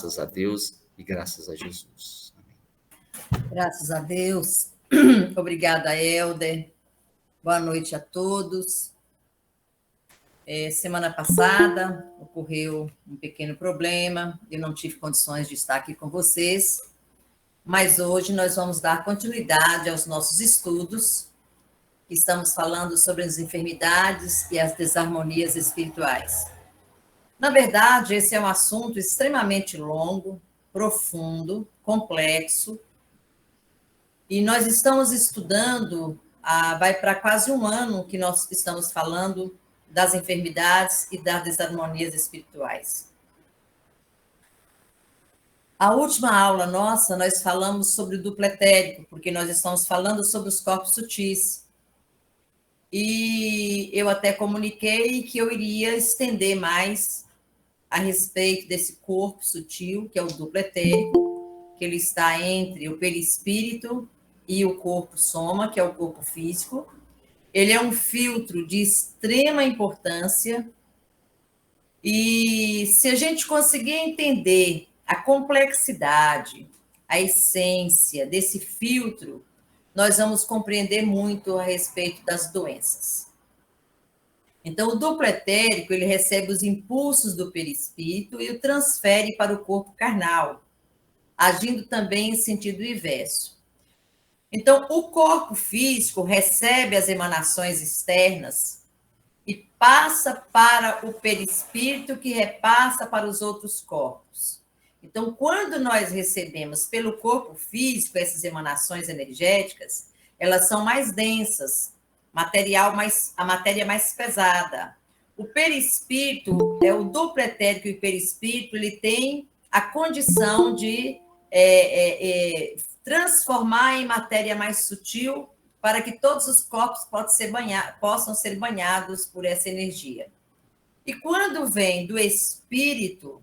Graças a Deus e graças a Jesus. Amém. Graças a Deus. Obrigada, Helder. Boa noite a todos. Semana passada ocorreu um pequeno problema, eu não tive condições de estar aqui com vocês, mas hoje nós vamos dar continuidade aos nossos estudos. Estamos falando sobre as enfermidades e as desarmonias espirituais. Na verdade, esse é um assunto extremamente longo, profundo, complexo, e nós estamos estudando, vai para quase um ano que nós estamos falando das enfermidades e das desarmonias espirituais. A última aula nossa, nós falamos sobre o duplo etérico, porque nós estamos falando sobre os corpos sutis. E eu até comuniquei que eu iria estender mais a respeito desse corpo sutil, que é o duplo etérico, que ele está entre o perispírito e o corpo soma, que é o corpo físico. Ele é um filtro de extrema importância, e se a gente conseguir entender a complexidade, a essência desse filtro, nós vamos compreender muito a respeito das doenças. Então, o duplo etérico, ele recebe os impulsos do perispírito e o transfere para o corpo carnal, agindo também em sentido inverso. Então, o corpo físico recebe as emanações externas e passa para o perispírito, que repassa para os outros corpos. Então, quando nós recebemos pelo corpo físico essas emanações energéticas, elas são mais densas, a matéria mais pesada. O perispírito, o duplo etérico e o perispírito, ele tem a condição de transformar em matéria mais sutil para que todos os corpos possam ser banhados por essa energia. E quando vem do espírito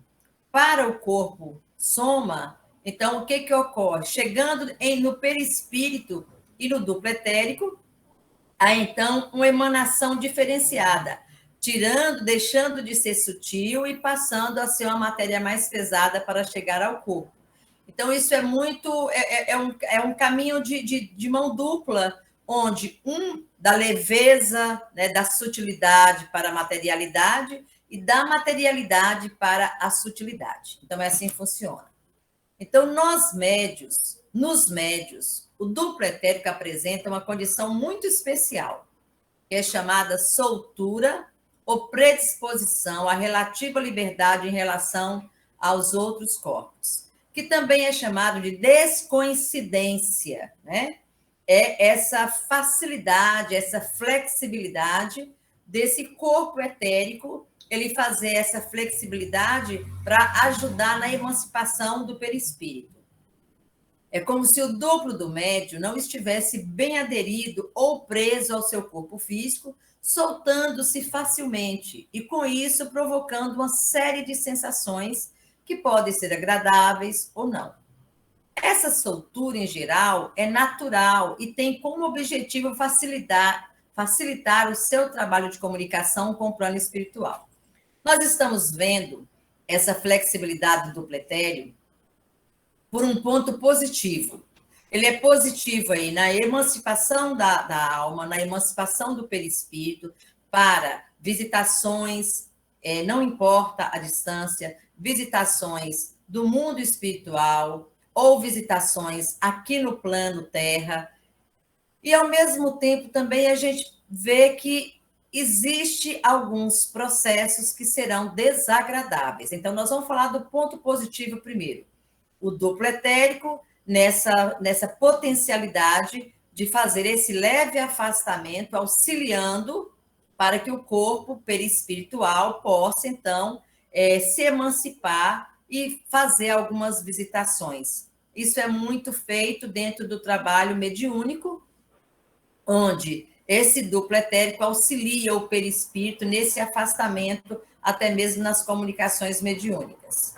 para o corpo soma, então o que ocorre? Chegando no perispírito e no duplo etérico, há então uma emanação diferenciada, deixando de ser sutil e passando a ser uma matéria mais pesada para chegar ao corpo. Então, isso é muito, um caminho de mão dupla, onde da leveza, né, da sutilidade para a materialidade e da materialidade para a sutilidade. Então, é assim que funciona. Então, nos médios, o duplo etérico apresenta uma condição muito especial, que é chamada soltura ou predisposição à relativa liberdade em relação aos outros corpos, que também é chamado de descoincidência, né? É essa facilidade, essa flexibilidade desse corpo etérico, ele fazer essa flexibilidade para ajudar na emancipação do perispírito. É como se o duplo do médium não estivesse bem aderido ou preso ao seu corpo físico, soltando-se facilmente e, com isso, provocando uma série de sensações que podem ser agradáveis ou não. Essa soltura, em geral, é natural e tem como objetivo facilitar o seu trabalho de comunicação com o plano espiritual. Nós estamos vendo essa flexibilidade do duplo etéreo por um ponto positivo. Ele é positivo aí na emancipação da alma, na emancipação do perispírito, para visitações, não importa a distância, visitações do mundo espiritual ou visitações aqui no plano Terra. E, ao mesmo tempo, também a gente vê que existe alguns processos que serão desagradáveis. Então, nós vamos falar do ponto positivo primeiro. O duplo etérico nessa potencialidade de fazer esse leve afastamento, auxiliando para que o corpo perispiritual possa, então, se emancipar e fazer algumas visitações. Isso é muito feito dentro do trabalho mediúnico, onde esse duplo etérico auxilia o perispírito nesse afastamento, até mesmo nas comunicações mediúnicas.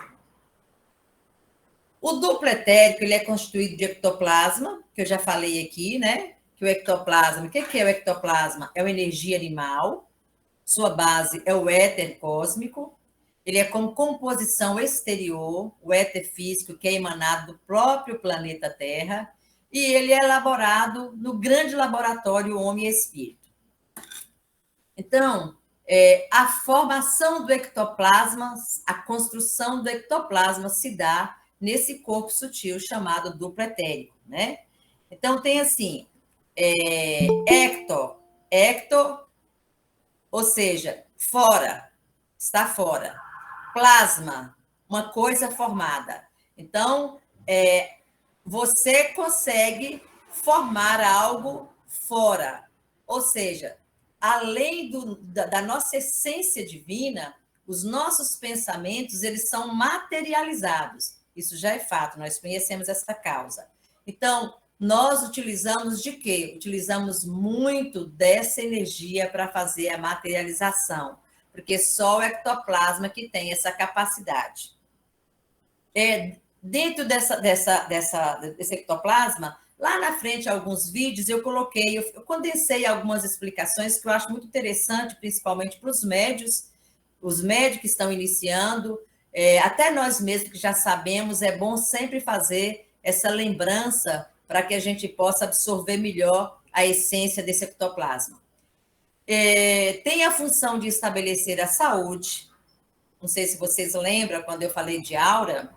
O duplo etérico, ele é constituído de ectoplasma, que eu já falei aqui, né? Que o ectoplasma, o que é o ectoplasma? É uma energia animal, sua base é o éter cósmico, Ele é como composição exterior, o éter físico que é emanado do próprio planeta Terra, e ele é elaborado no grande laboratório Homem e Espírito. Então, a formação do ectoplasma, a construção do ectoplasma se dá nesse corpo sutil chamado duplo etérico, né? Então, tem assim, ecto, ou seja, fora, está fora. Plasma, uma coisa formada. Então, você consegue formar algo fora. Ou seja, além da nossa essência divina, os nossos pensamentos, eles são materializados. Isso já é fato, nós conhecemos essa causa. Então, nós utilizamos de quê? Utilizamos muito dessa energia para fazer a materialização, porque só o ectoplasma que tem essa capacidade. Dentro desse ectoplasma, lá na frente, alguns vídeos, eu condensei algumas explicações que eu acho muito interessante, principalmente para os médios que estão iniciando, até nós mesmos que já sabemos, é bom sempre fazer essa lembrança para que a gente possa absorver melhor a essência desse ectoplasma. Tem a função de estabelecer a saúde. Não sei se vocês lembram, quando eu falei de aura,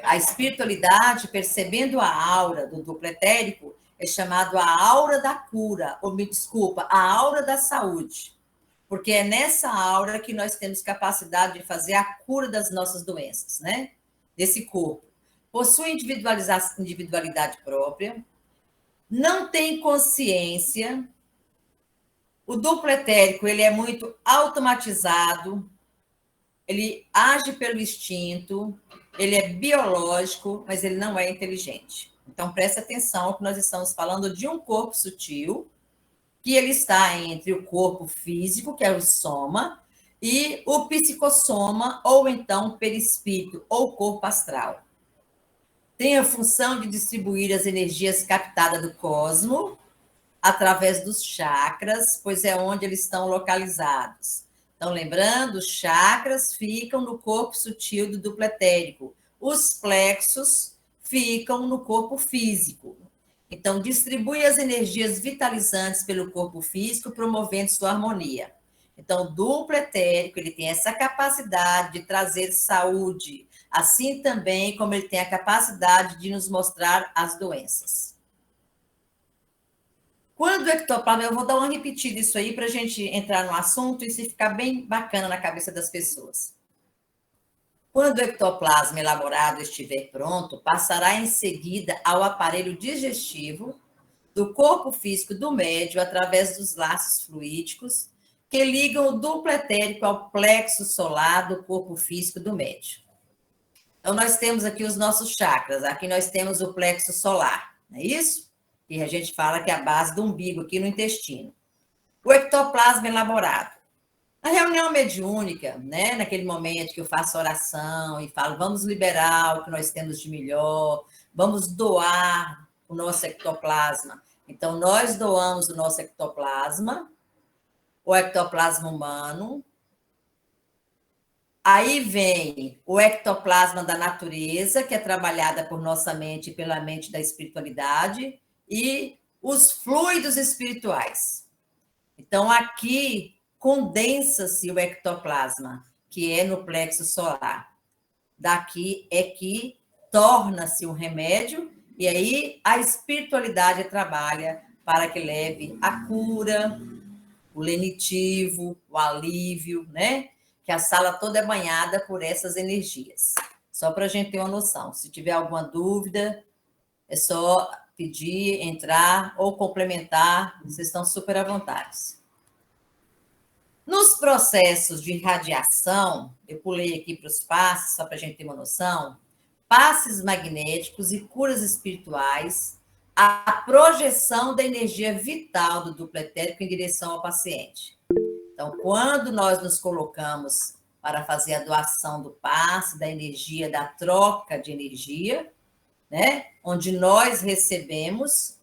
a espiritualidade, percebendo a aura do duplo etérico, é chamado a aura da cura, ou me desculpa, a aura da saúde. Porque é nessa aura que nós temos capacidade de fazer a cura das nossas doenças, né? Desse corpo. Possui individualidade própria, não tem consciência. O duplo etérico, ele é muito automatizado, ele age pelo instinto, ele é biológico, mas ele não é inteligente. Então, preste atenção que nós estamos falando de um corpo sutil, que ele está entre o corpo físico, que é o soma, e o psicossoma, ou então o perispírito, ou corpo astral. Tem a função de distribuir as energias captadas do cosmo através dos chakras, pois é onde eles estão localizados. Então, lembrando, os chakras ficam no corpo sutil do duplo etérico. Os plexos ficam no corpo físico. Então, distribui as energias vitalizantes pelo corpo físico, promovendo sua harmonia. Então, o duplo etérico, ele tem essa capacidade de trazer saúde, assim também como ele tem a capacidade de nos mostrar as doenças. Quando o ectoplasma, eu vou dar uma repetida isso aí para a gente entrar no assunto e se ficar bem bacana na cabeça das pessoas. Quando o ectoplasma elaborado estiver pronto, passará em seguida ao aparelho digestivo do corpo físico do médio através dos laços fluídicos que ligam o duplo etérico ao plexo solar do corpo físico do médio. Então, nós temos aqui os nossos chakras. Aqui nós temos o plexo solar, não é isso? E a gente fala que é a base do umbigo aqui no intestino. O ectoplasma elaborado. Na reunião mediúnica, né, naquele momento que eu faço oração e falo, vamos liberar o que nós temos de melhor, vamos doar o nosso ectoplasma. Então, nós doamos o nosso ectoplasma, o ectoplasma humano. Aí vem o ectoplasma da natureza, que é trabalhada por nossa mente e pela mente da espiritualidade, e os fluidos espirituais. Então, aqui condensa-se o ectoplasma, que é no plexo solar. Daqui é que torna-se um remédio, e aí a espiritualidade trabalha para que leve a cura, o lenitivo, o alívio, né? Que a sala toda é banhada por essas energias. Só para a gente ter uma noção. Se tiver alguma dúvida, é só pedir, entrar ou complementar, vocês estão super à vontade. Nos processos de radiação, eu pulei aqui para os passes, só para a gente ter uma noção, passes magnéticos e curas espirituais, a projeção da energia vital do duplo etérico em direção ao paciente. Então, quando nós nos colocamos para fazer a doação do passe, da energia, da troca de energia, né? Onde nós recebemos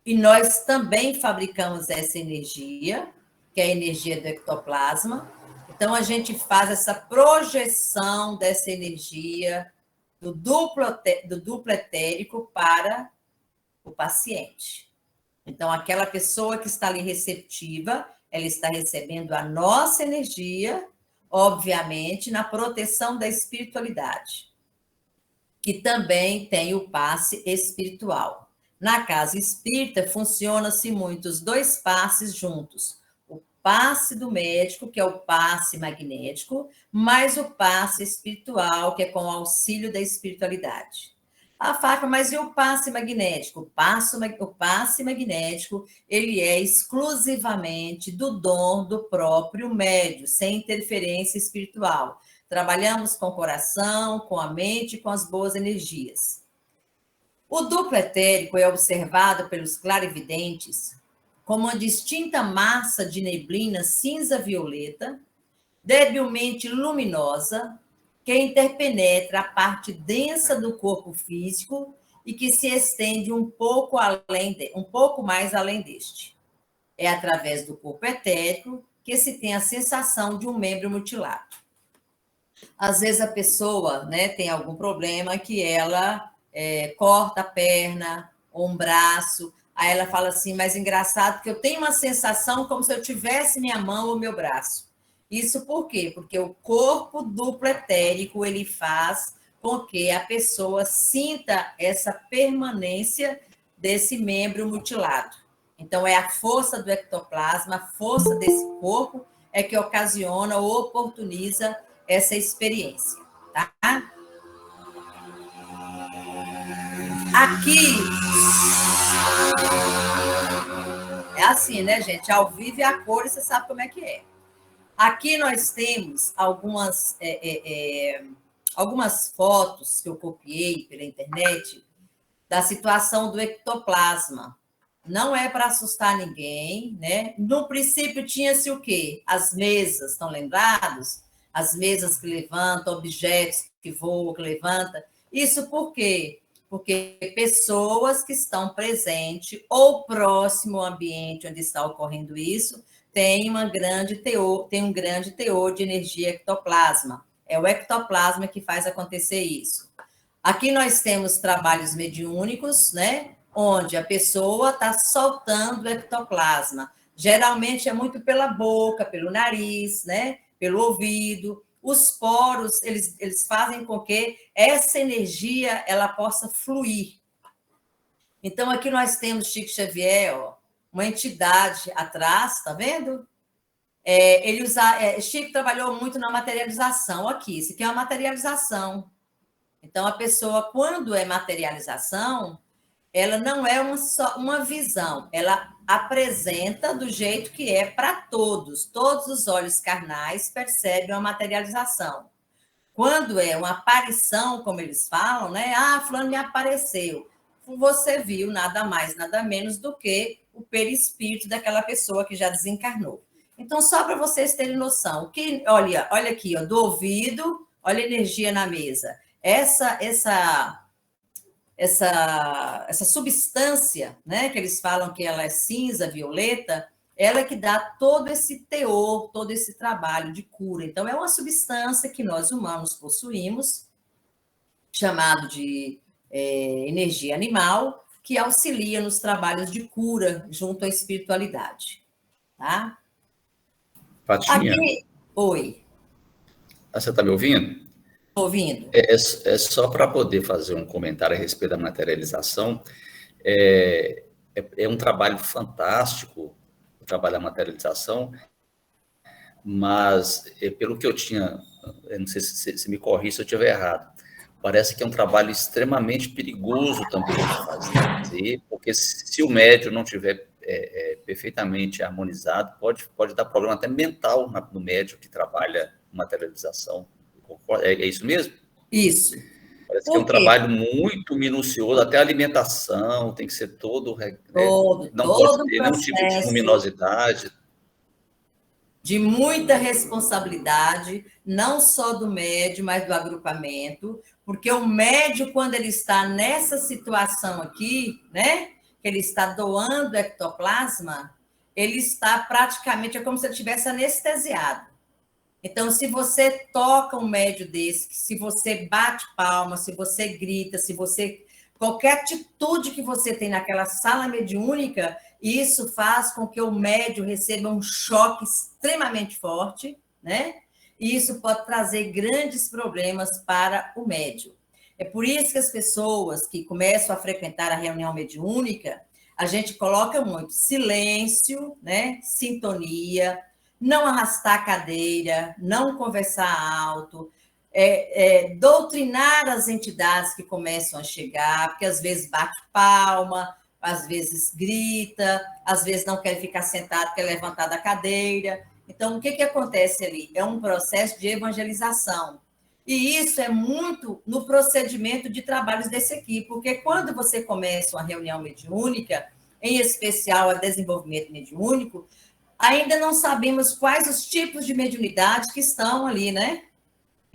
e nós também fabricamos essa energia, que é a energia do ectoplasma. Então, a gente faz essa projeção dessa energia do duplo etérico para o paciente. Então, aquela pessoa que está ali receptiva, ela está recebendo a nossa energia, obviamente, na proteção da espiritualidade, que também tem o passe espiritual. Na casa espírita, funciona-se muito os dois passes juntos. O passe do médico, que é o passe magnético, mais o passe espiritual, que é com o auxílio da espiritualidade. A faca, mas e o passe magnético? O passe magnético, ele é exclusivamente do dom do próprio médium, sem interferência espiritual. Trabalhamos com o coração, com a mente e com as boas energias. O duplo etérico é observado pelos clarividentes como uma distinta massa de neblina cinza-violeta, debilmente luminosa, que interpenetra a parte densa do corpo físico e que se estende um pouco mais além deste. É através do corpo etérico que se tem a sensação de um membro mutilado. Às vezes a pessoa, né, tem algum problema que ela corta a perna ou um braço, aí ela fala assim, mas engraçado que eu tenho uma sensação como se eu tivesse minha mão ou meu braço. Isso por quê? Porque o corpo duplo etérico, ele faz com que a pessoa sinta essa permanência desse membro mutilado. Então, é a força do ectoplasma, a força desse corpo é que ocasiona ou oportuniza essa experiência, tá? Aqui é assim, né, gente? Ao vivo e a cores, você sabe como é que é. Aqui nós temos algumas fotos que eu copiei pela internet da situação do ectoplasma. Não é para assustar ninguém, né? No princípio tinha-se o quê? As mesas, estão lembrados? As mesas que levantam, objetos que voam, que levantam. Isso por quê? Porque pessoas que estão presentes ou próximo ao ambiente onde está ocorrendo isso tem um grande teor de energia ectoplasma. É o ectoplasma que faz acontecer isso. Aqui nós temos trabalhos mediúnicos, né? Onde a pessoa está soltando o ectoplasma. Geralmente é muito pela boca, pelo nariz, né? Pelo ouvido. Os poros, eles fazem com que essa energia ela possa fluir. Então, aqui nós temos Chico Xavier, ó, uma entidade atrás, tá vendo? Chico trabalhou muito na materialização. Aqui, isso aqui é uma materialização. Então, a pessoa, quando é materialização, ela não é só uma visão, ela apresenta do jeito que é para todos. Todos os olhos carnais percebem a materialização. Quando é uma aparição, como eles falam, né? Ah, fulano me apareceu. Você viu nada mais, nada menos do que o perispírito daquela pessoa que já desencarnou. Então, só para vocês terem noção, olha aqui, ó, do ouvido, olha a energia na mesa. Essa substância, né, que eles falam que ela é cinza, violeta, ela é que dá todo esse teor, todo esse trabalho de cura. Então, é uma substância que nós humanos possuímos, chamado de energia animal, que auxilia nos trabalhos de cura junto à espiritualidade. Tá? Patinha. Aqui, oi. Você está me ouvindo? Estou ouvindo. É só para poder fazer um comentário a respeito da materialização. É um trabalho fantástico, o trabalho da materialização, mas pelo que eu tinha, eu não sei se me corrija se eu estiver errado, parece que é um trabalho extremamente perigoso também de fazer, porque se o médium não tiver perfeitamente harmonizado, pode dar problema até mental no médium que trabalha materialização. É isso mesmo? Isso. Parece que é um trabalho muito minucioso, até a alimentação tem que ser todo, não pode ter nenhum tipo de luminosidade. De muita responsabilidade, não só do médium, mas do agrupamento, porque o médium, quando ele está nessa situação aqui, né, que ele está doando ectoplasma, ele está praticamente, é como se ele estivesse anestesiado. Então, se você toca um médio desse, se você bate palma, se você grita, se você... Qualquer atitude que você tem naquela sala mediúnica, isso faz com que o médium receba um choque extremamente forte, né? E isso pode trazer grandes problemas para o médium. É por isso que as pessoas que começam a frequentar a reunião mediúnica, a gente coloca muito silêncio, né? Sintonia, não arrastar a cadeira, não conversar alto, doutrinar as entidades que começam a chegar, porque às vezes bate palma, às vezes grita, às vezes não quer ficar sentado, quer levantar da cadeira. Então, o que acontece ali? É um processo de evangelização. E isso é muito no procedimento de trabalhos desse equipe, porque quando você começa uma reunião mediúnica, em especial a desenvolvimento mediúnico, ainda não sabemos quais os tipos de mediunidade que estão ali, né?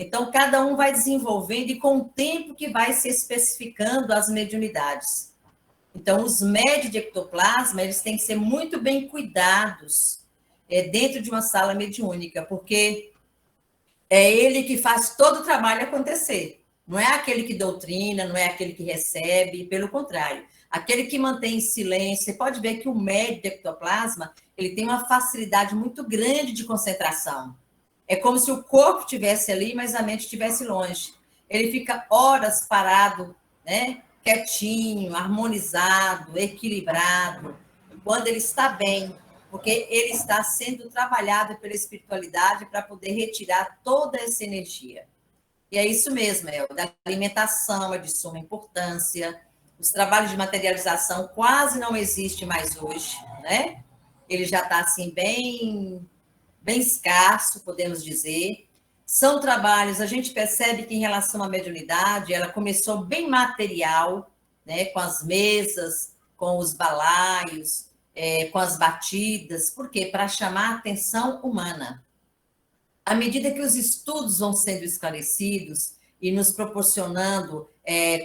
Então, cada um vai desenvolvendo e com o tempo que vai se especificando as mediunidades. Então, os médios de ectoplasma, eles têm que ser muito bem cuidados dentro de uma sala mediúnica, porque é ele que faz todo o trabalho acontecer. Não é aquele que doutrina, não é aquele que recebe, pelo contrário. Aquele que mantém silêncio. Você pode ver que o médio de ectoplasma, ele tem uma facilidade muito grande de concentração. É como se o corpo estivesse ali, mas a mente estivesse longe. Ele fica horas parado, né? Quietinho, harmonizado, equilibrado, quando ele está bem, porque ele está sendo trabalhado pela espiritualidade para poder retirar toda essa energia. E é isso mesmo, da alimentação é de suma importância. Os trabalhos de materialização quase não existem mais hoje, né? Ele já está assim bem escasso, podemos dizer. São trabalhos, a gente percebe que em relação à mediunidade, ela começou bem material, né, com as mesas, com os balaios, com as batidas. Por quê? Para chamar a atenção humana. À medida que os estudos vão sendo esclarecidos e nos proporcionando,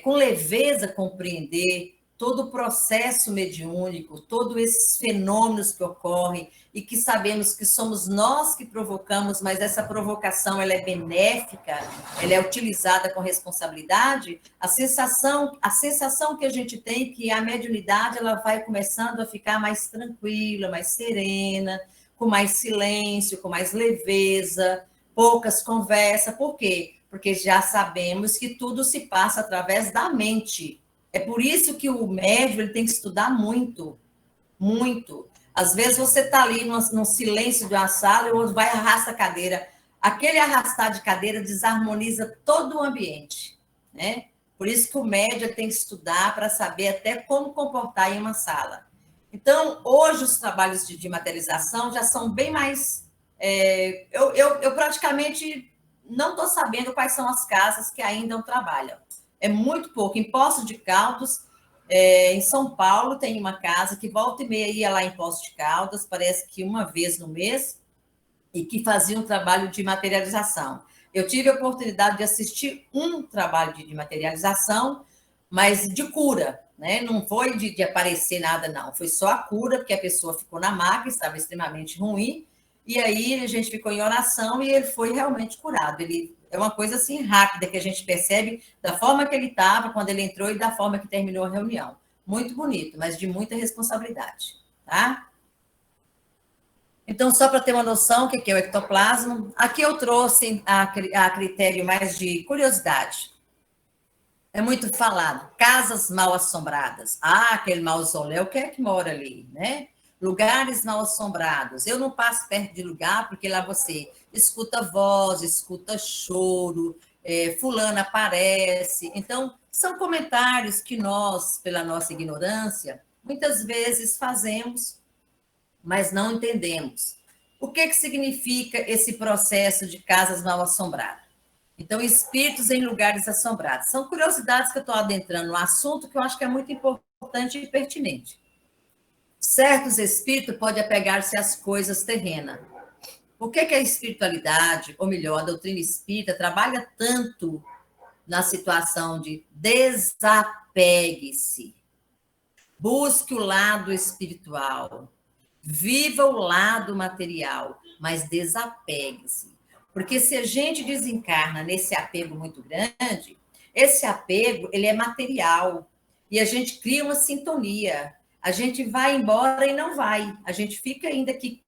com leveza, compreender todo o processo mediúnico, todos esses fenômenos que ocorrem e que sabemos que somos nós que provocamos, mas essa provocação ela é benéfica, ela é utilizada com responsabilidade, a sensação que a gente tem é que a mediunidade ela vai começando a ficar mais tranquila, mais serena, com mais silêncio, com mais leveza, poucas conversas. Por quê? Porque já sabemos que tudo se passa através da mente. É por isso que o médium ele tem que estudar muito, muito. Às vezes você está ali no silêncio de uma sala e o outro vai e arrasta a cadeira. Aquele arrastar de cadeira desarmoniza todo o ambiente, né? Por isso que o médium tem que estudar para saber até como comportar em uma sala. Então, hoje os trabalhos de materialização já são bem mais... eu praticamente não estou sabendo quais são as casas que ainda não trabalham. É muito pouco. Em Poços de Caldas, em São Paulo, tem uma casa que volta e meia ia lá em Poços de Caldas, parece que uma vez no mês, e que fazia um trabalho de materialização. Eu tive a oportunidade de assistir um trabalho de materialização, mas de cura, né? Não foi de aparecer nada, não. Foi só a cura, porque a pessoa ficou na maca, estava extremamente ruim, e aí a gente ficou em oração e ele foi realmente curado. Ele é uma coisa assim rápida que a gente percebe da forma que ele estava quando ele entrou e da forma que terminou a reunião. Muito bonito, mas de muita responsabilidade, tá? Então, só para ter uma noção, o que é o ectoplasma, aqui eu trouxe a critério mais de curiosidade. É muito falado, casas mal assombradas. Ah, aquele mausoléu, quem é que mora ali, né? Lugares mal assombrados. Eu não passo perto de lugar, porque lá você escuta voz, escuta choro, fulano aparece. Então, são comentários que nós, pela nossa ignorância, muitas vezes fazemos, mas não entendemos. O que significa esse processo de casas mal assombradas? Então, espíritos em lugares assombrados. São curiosidades que eu estou adentrando no assunto que eu acho que é muito importante e pertinente. Certos espíritos podem apegar-se às coisas terrenas. Por que a espiritualidade, ou melhor, a doutrina espírita, trabalha tanto na situação de desapegue-se? Busque o lado espiritual. Viva o lado material, mas desapegue-se. Porque se a gente desencarna nesse apego muito grande, esse apego, ele é material. E a gente cria uma sintonia. A gente vai embora e não vai. A gente fica ainda aqui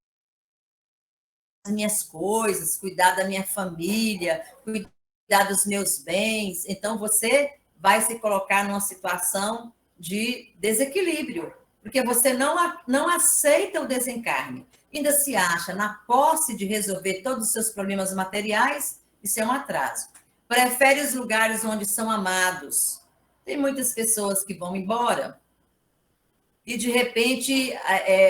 com as minhas coisas, cuidar da minha família, cuidar dos meus bens. Então, você vai se colocar numa situação de desequilíbrio, porque você não aceita o desencarne. Ainda se acha na posse de resolver todos os seus problemas materiais, isso é um atraso. Prefere os lugares onde são amados. Tem muitas pessoas que vão embora e, de repente,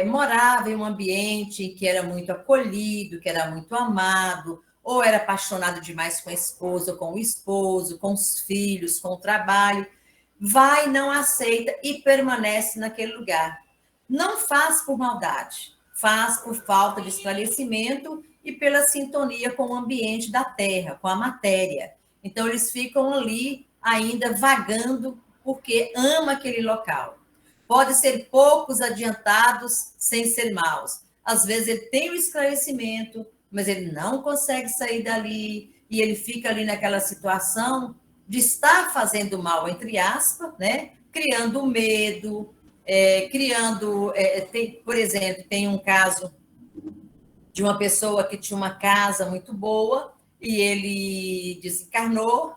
morava em um ambiente que era muito acolhido, que era muito amado, ou era apaixonado demais com a esposa, com o esposo, com os filhos, com o trabalho. Vai, não aceita e permanece naquele lugar. Não faz por maldade, faz por falta de esclarecimento e pela sintonia com o ambiente da Terra, com a matéria. Então, eles ficam ali ainda vagando porque ama aquele local. Pode ser poucos adiantados sem ser maus. Às vezes ele tem o esclarecimento, mas ele não consegue sair dali e ele fica ali naquela situação de estar fazendo mal, entre aspas, né? Criando medo, por exemplo, tem um caso de uma pessoa que tinha uma casa muito boa e ele desencarnou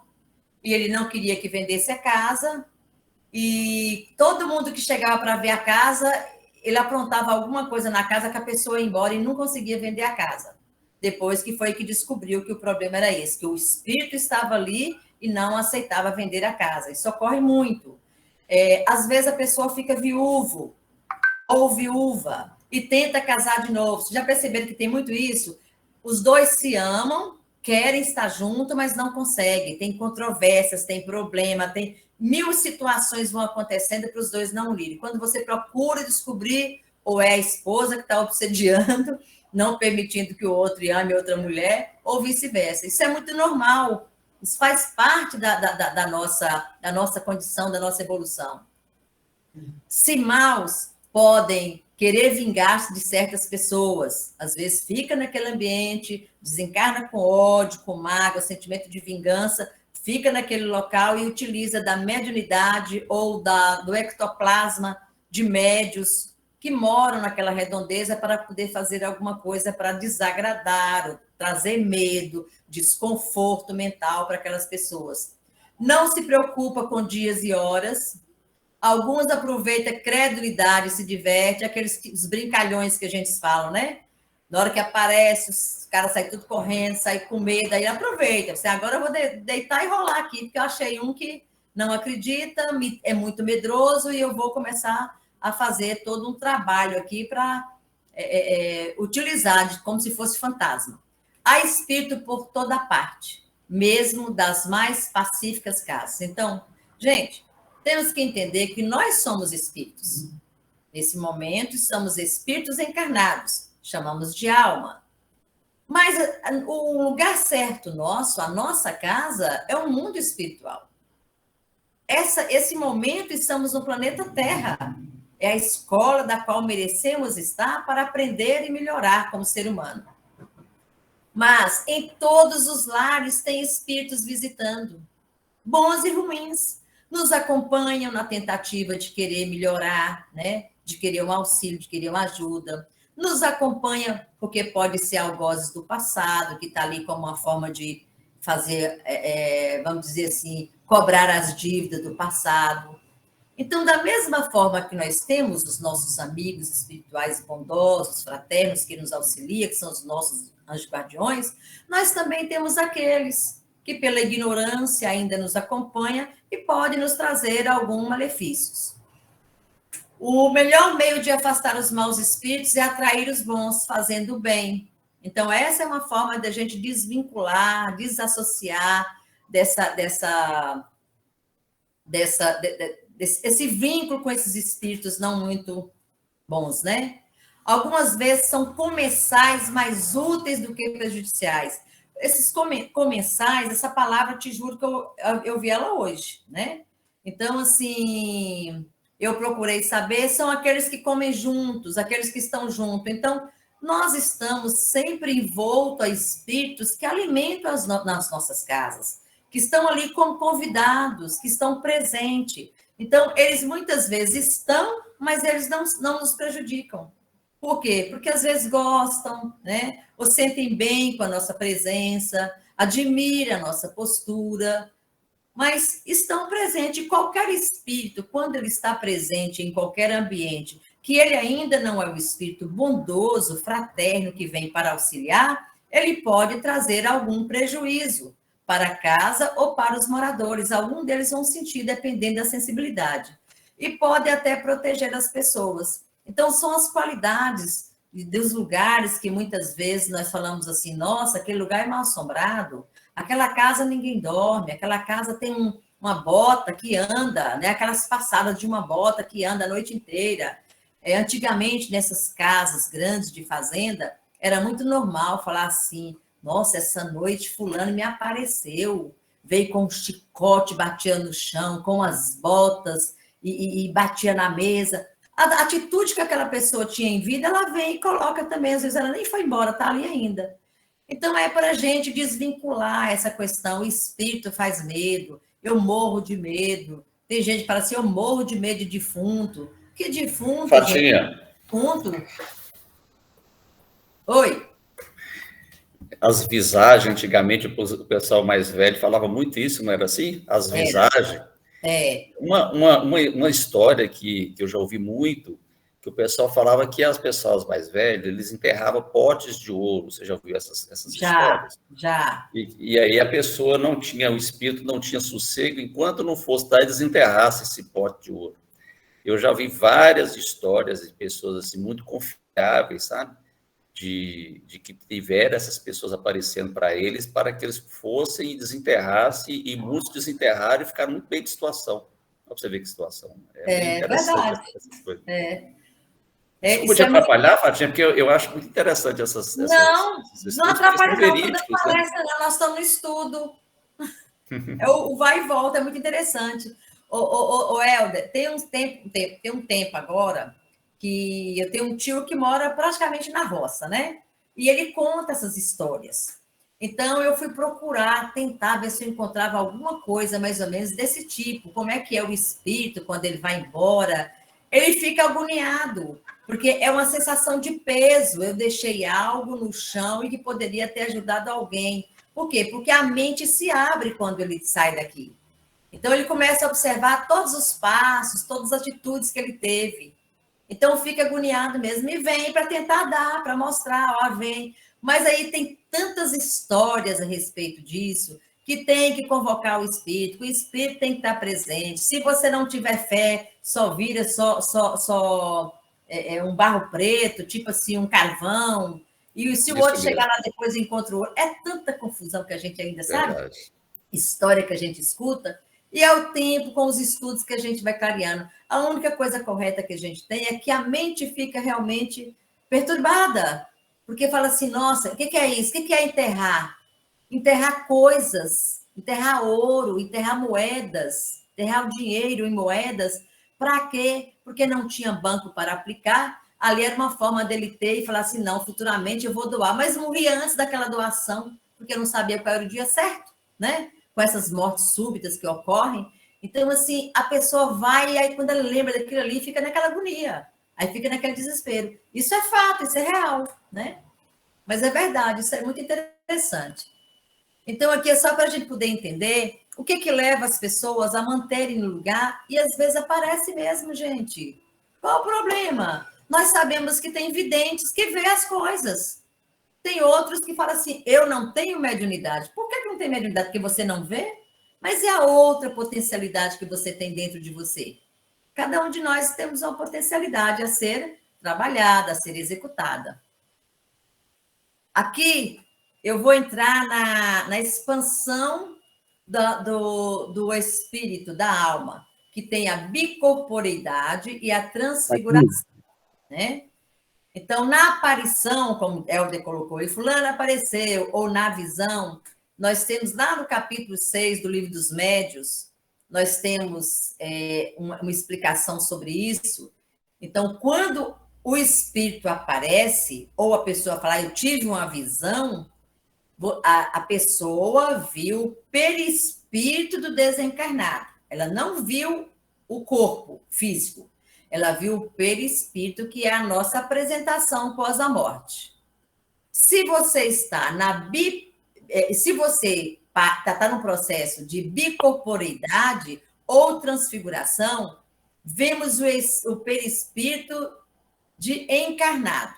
e ele não queria que vendesse a casa e todo mundo que chegava para ver a casa, ele aprontava alguma coisa na casa que a pessoa ia embora e não conseguia vender a casa. Depois que foi que descobriu que o problema era esse, que o espírito estava ali e não aceitava vender a casa. Isso ocorre muito. Às vezes a pessoa fica viúvo ou viúva e tenta casar de novo. Vocês já perceberam que tem muito isso? Os dois se amam, querem estar juntos, mas não conseguem. Tem controvérsias, tem problema, tem 1000 situações vão acontecendo para os dois não unirem. Quando você procura descobrir, ou é a esposa que está obsediando, não permitindo que o outro ame outra mulher, ou vice-versa. Isso é muito normal. Isso faz parte da nossa condição, da nossa evolução. Se maus podem querer vingar-se de certas pessoas, às vezes fica naquele ambiente, desencarna com ódio, com mágoa, sentimento de vingança, fica naquele local e utiliza da mediunidade ou do ectoplasma de médios que moram naquela redondeza para poder fazer alguma coisa para desagradar, trazer medo, desconforto mental para aquelas pessoas. Não se preocupa com dias e horas. Alguns aproveitam a credulidade, se diverte, os brincalhões que a gente fala, né? Na hora que aparece, os caras saem tudo correndo, saem com medo, aí aproveita. Você, agora eu vou deitar e rolar aqui, porque eu achei um que não acredita, é muito medroso, e eu vou começar a fazer todo um trabalho aqui para utilizar como se fosse fantasma. Há espírito por toda parte, mesmo das mais pacíficas casas. Então, gente, temos que entender que nós somos espíritos. Nesse momento, somos espíritos encarnados, chamamos de alma. Mas o lugar certo nosso, a nossa casa, é o mundo espiritual. Esse momento, estamos no planeta Terra. É a escola da qual merecemos estar para aprender e melhorar como ser humano. Mas em todos os lares tem espíritos visitando, bons e ruins. Nos acompanham na tentativa de querer melhorar, né? De querer um auxílio, de querer uma ajuda. Nos acompanha porque pode ser algozes do passado, que está ali como uma forma de fazer, vamos dizer assim, cobrar as dívidas do passado. Então, da mesma forma que nós temos os nossos amigos espirituais bondosos, fraternos, que nos auxiliam, que são os nossos anjos guardiões, nós também temos aqueles que, pela ignorância, ainda nos acompanham e podem nos trazer alguns malefícios. O melhor meio de afastar os maus espíritos é atrair os bons, fazendo o bem. Então, essa é uma forma de a gente desvincular, desassociar esse vínculo com esses espíritos não muito bons, né? Algumas vezes são comensais mais úteis do que prejudiciais. Esses comensais, essa palavra, te juro que eu vi ela hoje, né? Então, assim, eu procurei saber, são aqueles que comem juntos, aqueles que estão juntos. Então, nós estamos sempre envoltos a espíritos que alimentam nas nossas casas, que estão ali como convidados, que estão presentes. Então, eles muitas vezes estão, mas eles não nos prejudicam. Por quê? Porque às vezes gostam, né? Ou sentem bem com a nossa presença, admiram a nossa postura, mas estão presentes. Qualquer espírito, quando ele está presente em qualquer ambiente, que ele ainda não é o espírito bondoso, fraterno, que vem para auxiliar, ele pode trazer algum prejuízo para a casa ou para os moradores. Algum deles vão sentir, dependendo da sensibilidade. E pode até proteger as pessoas. Então, são as qualidades dos lugares que muitas vezes nós falamos assim, nossa, aquele lugar é mal assombrado, aquela casa ninguém dorme, aquela casa tem uma bota que anda, né? Aquelas passadas de uma bota que anda a noite inteira. Antigamente, nessas casas grandes de fazenda, era muito normal falar assim, nossa, essa noite fulano me apareceu, veio com um chicote, batia no chão, com as botas e batia na mesa. A atitude que aquela pessoa tinha em vida, ela vem e coloca também, às vezes ela nem foi embora, está ali ainda. Então, é para a gente desvincular essa questão, o espírito faz medo, eu morro de medo. Tem gente que fala assim, eu morro de medo de defunto. Que defunto, Fatinha. gente? Defunto? Oi? As visagens, antigamente, o pessoal mais velho falava muito isso, não era assim? As visagens. Uma história que eu já ouvi muito, que o pessoal falava que as pessoas mais velhas, eles enterravam potes de ouro. Você já ouviu essas histórias? Já. E aí a pessoa não tinha, o espírito não tinha sossego enquanto não fosse lá e desenterrasse esse pote de ouro. Eu já vi várias histórias de pessoas assim, muito confiáveis, sabe? De que tiveram essas pessoas aparecendo para eles, para que eles fossem e desenterrassem, e muitos desenterraram e ficaram muito bem de situação. Para você ver que situação. É verdade. Isso podia atrapalhar, Fatinha, porque eu acho muito interessante essas não atrapalha não, toda palestra, né? Nós estamos no estudo. O vai e volta, é muito interessante. O Helder, tem um tempo agora que eu tenho um tio que mora praticamente na roça, né? E ele conta essas histórias. Então, eu fui procurar, tentar ver se eu encontrava alguma coisa mais ou menos desse tipo. Como é que é o espírito quando ele vai embora? Ele fica agoniado, porque é uma sensação de peso. Eu deixei algo no chão e que poderia ter ajudado alguém. Por quê? Porque a mente se abre quando ele sai daqui. Então, ele começa a observar todos os passos, todas as atitudes que ele teve. Então, fica agoniado mesmo e vem para tentar dar, para mostrar, ó, vem. Mas aí tem tantas histórias a respeito disso, que tem que convocar o espírito tem que estar presente. Se você não tiver fé, só vira um barro preto, tipo assim, um carvão. E se o outro chegar lá depois e encontra o outro, é tanta confusão que a gente ainda sabe, história que a gente escuta, e é o tempo com os estudos que a gente vai clareando. A única coisa correta que a gente tem é que a mente fica realmente perturbada, porque fala assim, nossa, o que é isso? O que é enterrar? Enterrar coisas, enterrar ouro, enterrar moedas, enterrar o dinheiro em moedas, para quê? Porque não tinha banco para aplicar, ali era uma forma dele ter e falar assim, não, futuramente eu vou doar, mas morria antes daquela doação, porque não sabia qual era o dia certo, né? Com essas mortes súbitas que ocorrem. Então, assim, a pessoa vai e aí quando ela lembra daquilo ali, fica naquela agonia, aí fica naquele desespero. Isso é fato, isso é real, né? Mas é verdade, isso é muito interessante. Então, aqui é só para a gente poder entender o que leva as pessoas a manterem no lugar e às vezes aparece mesmo, gente. Qual o problema? Nós sabemos que tem videntes que vê as coisas. Tem outros que falam assim, eu não tenho mediunidade. Por que não tem mediunidade? Porque você não vê? Mas é a outra potencialidade que você tem dentro de você. Cada um de nós temos uma potencialidade a ser trabalhada, a ser executada. Aqui, eu vou entrar na expansão do espírito, da alma, que tem a bicorporeidade e a transfiguração, né? Então, na aparição, como Helder colocou, e fulano apareceu, ou na visão, nós temos lá no capítulo 6 do Livro dos Médiuns, nós temos uma explicação sobre isso. Então, quando o espírito aparece, ou a pessoa fala, eu tive uma visão, a pessoa viu o perispírito do desencarnado. Ela não viu o corpo físico, ela viu o perispírito, que é a nossa apresentação pós a morte. Se você está se você está no processo de bicorporeidade ou transfiguração, vemos o perispírito de encarnado.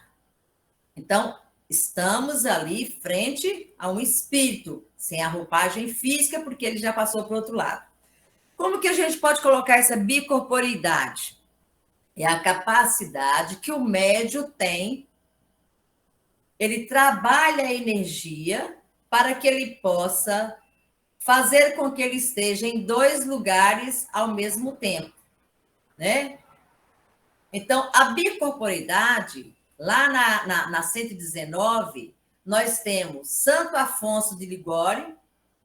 Então, estamos ali frente a um espírito, sem a roupagem física, porque ele já passou para o outro lado. Como que a gente pode colocar essa bicorporeidade? É a capacidade que o médium tem, ele trabalha a energia para que ele possa fazer com que ele esteja em 2 lugares ao mesmo tempo, né? Então, a bicorporeidade, lá na 119, nós temos Santo Afonso de Ligório,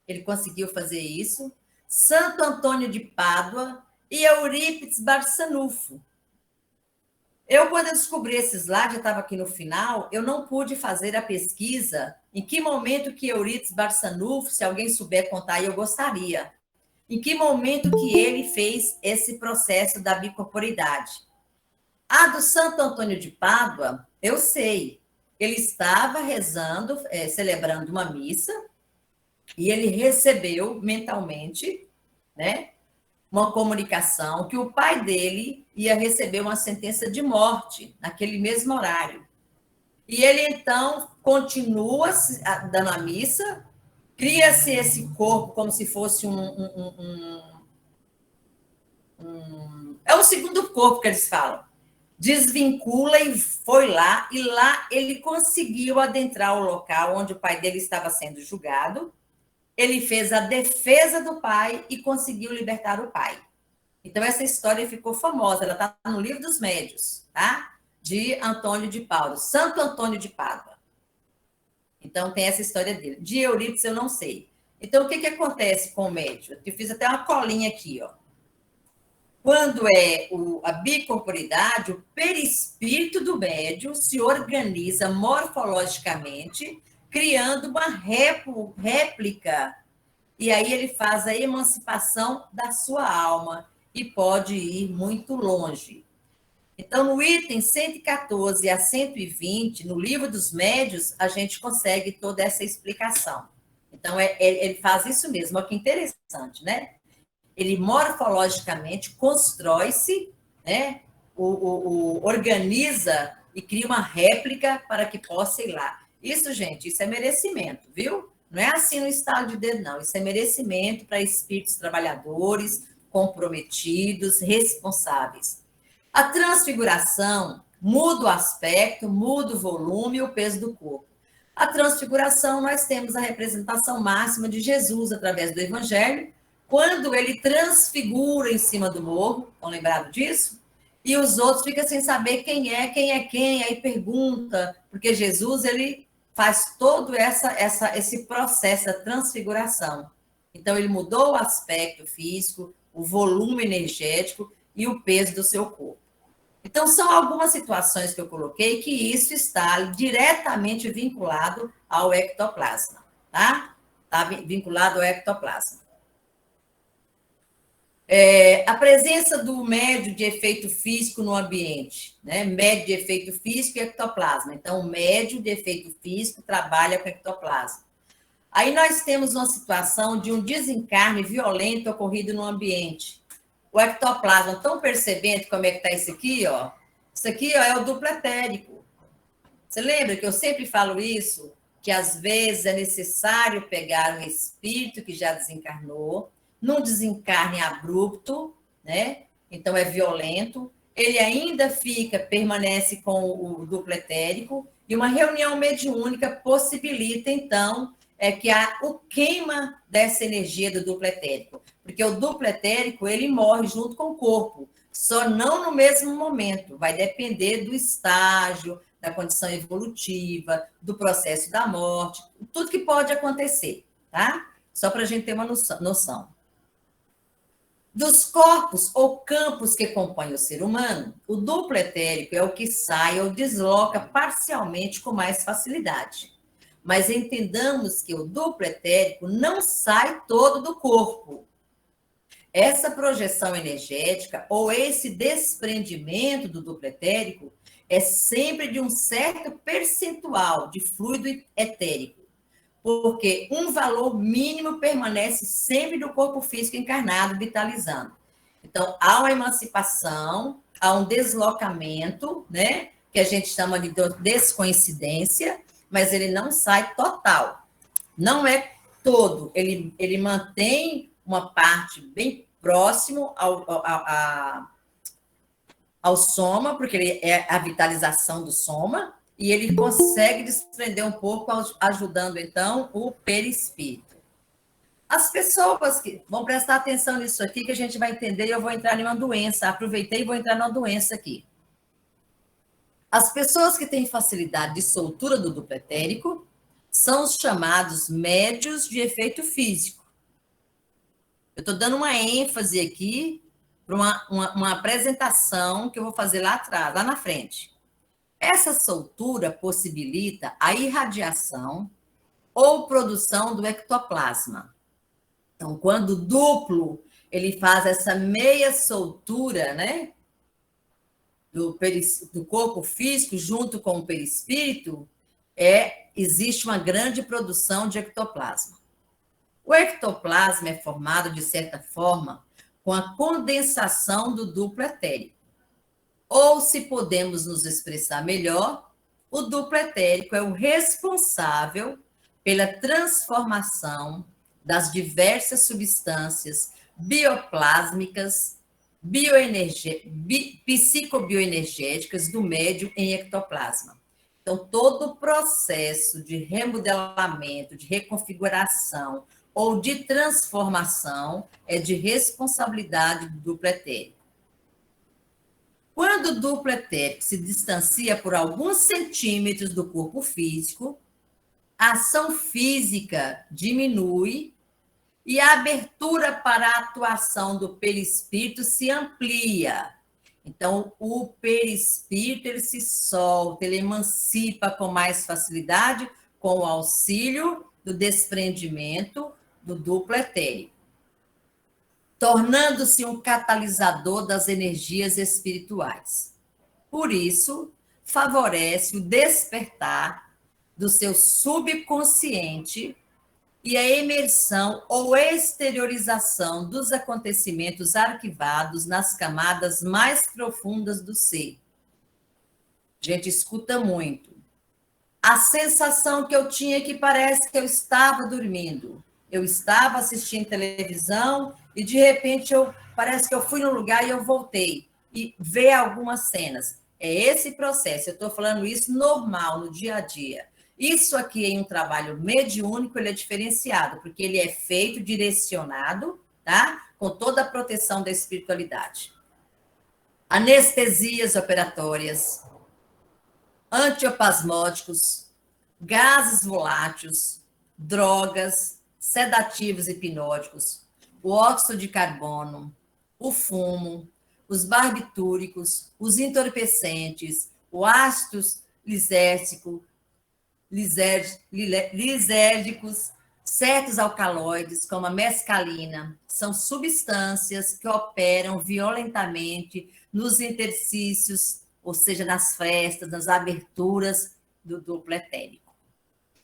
ele conseguiu fazer isso, Santo Antônio de Pádua e Eurípides Barçanufo. Quando eu descobri esse slide, eu estava aqui no final, eu não pude fazer a pesquisa em que momento que Eurípides Barçanufo, se alguém souber contar, eu gostaria. Em que momento que ele fez esse processo da bicorporeidade? A do Santo Antônio de Pádua, eu sei. Ele estava rezando, celebrando uma missa, e ele recebeu mentalmente, né, uma comunicação que o pai dele ia receber uma sentença de morte naquele mesmo horário. E ele, então, continua dando a missa, cria-se esse corpo como se fosse é o segundo corpo que eles falam. Desvincula e foi lá, e lá ele conseguiu adentrar o local onde o pai dele estava sendo julgado. Ele fez a defesa do pai e conseguiu libertar o pai. Então, essa história ficou famosa, ela está no Livro dos Médiuns, tá? De Antônio de Paulo, Santo Antônio de Pádua. Então, tem essa história dele. De Eurípides, eu não sei. Então, o que acontece com o médium? Eu fiz até uma colinha aqui, ó. Quando é a bicorporidade, o perispírito do médium se organiza morfologicamente, criando uma réplica. E aí ele faz a emancipação da sua alma e pode ir muito longe. Então, no item 114 a 120, no Livro dos Médiuns, a gente consegue toda essa explicação. Então, ele faz isso mesmo. Olha que interessante, né? Ele morfologicamente constrói-se, né? Organiza e cria uma réplica para que possa ir lá. Isso, gente, isso é merecimento, viu? Não é assim no estalo de dedo, não. Isso é merecimento para espíritos trabalhadores, comprometidos, responsáveis. A transfiguração muda o aspecto, muda o volume e o peso do corpo. A transfiguração, nós temos a representação máxima de Jesus através do Evangelho, quando ele transfigura em cima do morro, estão lembrados disso? E os outros ficam sem saber quem é quem, aí pergunta, porque Jesus, ele faz todo esse processo da transfiguração. Então, ele mudou o aspecto físico, o volume energético e o peso do seu corpo. Então, são algumas situações que eu coloquei que isso está diretamente vinculado ao ectoplasma, tá? Está vinculado ao ectoplasma. A presença do médio de efeito físico no ambiente, né? Médio de efeito físico e ectoplasma. Então, o médio de efeito físico trabalha com ectoplasma. Aí nós temos uma situação de um desencarne violento ocorrido no ambiente. O ectoplasma, estão percebendo como é que está isso aqui, ó? Isso aqui, ó, é o duplo etérico. Você lembra que eu sempre falo isso? Que às vezes é necessário pegar um espírito que já desencarnou, num desencarne abrupto, né? Então é violento, ele ainda permanece com o duplo etérico, e uma reunião mediúnica possibilita, então, que o queima dessa energia do duplo etérico, porque o duplo etérico, ele morre junto com o corpo, só não no mesmo momento, vai depender do estágio, da condição evolutiva, do processo da morte, tudo que pode acontecer, tá? Só para a gente ter uma noção. Dos corpos ou campos que compõem o ser humano, o duplo etérico é o que sai ou desloca parcialmente com mais facilidade. Mas entendamos que o duplo etérico não sai todo do corpo. Essa projeção energética ou esse desprendimento do duplo etérico é sempre de um certo percentual de fluido etérico, porque um valor mínimo permanece sempre no corpo físico encarnado, vitalizando. Então, há uma emancipação, há um deslocamento, né, que a gente chama de descoincidência, mas ele não sai total. Não é todo, ele mantém uma parte bem próximo ao soma, porque ele é a vitalização do soma, e ele consegue desprender um pouco, ajudando, então, o perispírito. As pessoas que vão prestar atenção nisso aqui, que a gente vai entender, e eu vou entrar em uma doença. Aproveitei e vou entrar numa doença aqui. As pessoas que têm facilidade de soltura do duplo etérico são os chamados médios de efeito físico. Eu estou dando uma ênfase aqui para uma apresentação que eu vou fazer lá atrás, lá na frente. Essa soltura possibilita a irradiação ou produção do ectoplasma. Então, quando o duplo ele faz essa meia soltura, né, do corpo físico junto com o perispírito, existe uma grande produção de ectoplasma. O ectoplasma é formado, de certa forma, com a condensação do duplo etérico. Ou, se podemos nos expressar melhor, o duplo etérico é o responsável pela transformação das diversas substâncias bioplásmicas, psicobioenergéticas do médium em ectoplasma. Então, todo o processo de remodelamento, de reconfiguração ou de transformação é de responsabilidade do duplo etérico. Quando o duplo etérico se distancia por alguns centímetros do corpo físico, a ação física diminui e a abertura para a atuação do perispírito se amplia. Então, o perispírito ele se solta, ele emancipa com mais facilidade com o auxílio do desprendimento do duplo etérico, tornando-se um catalisador das energias espirituais. Por isso, favorece o despertar do seu subconsciente e a imersão ou exteriorização dos acontecimentos arquivados nas camadas mais profundas do ser. A gente escuta muito. A sensação que eu tinha é que parece que eu estava dormindo. Eu estava assistindo televisão e, de repente, parece que eu fui num lugar e eu voltei. E ver algumas cenas. É esse processo. Eu estou falando isso normal, no dia a dia. Isso aqui em um trabalho mediúnico, ele é diferenciado, porque ele é feito, direcionado, tá? Com toda a proteção da espiritualidade. Anestesias operatórias, antiopasmóticos, gases voláteis, drogas, sedativos hipnóticos, o óxido de carbono, o fumo, os barbitúricos, os entorpecentes, o ácido lisérgicos, certos alcaloides, como a mescalina, são substâncias que operam violentamente nos interstícios, ou seja, nas frestas, nas aberturas do duplo etérico.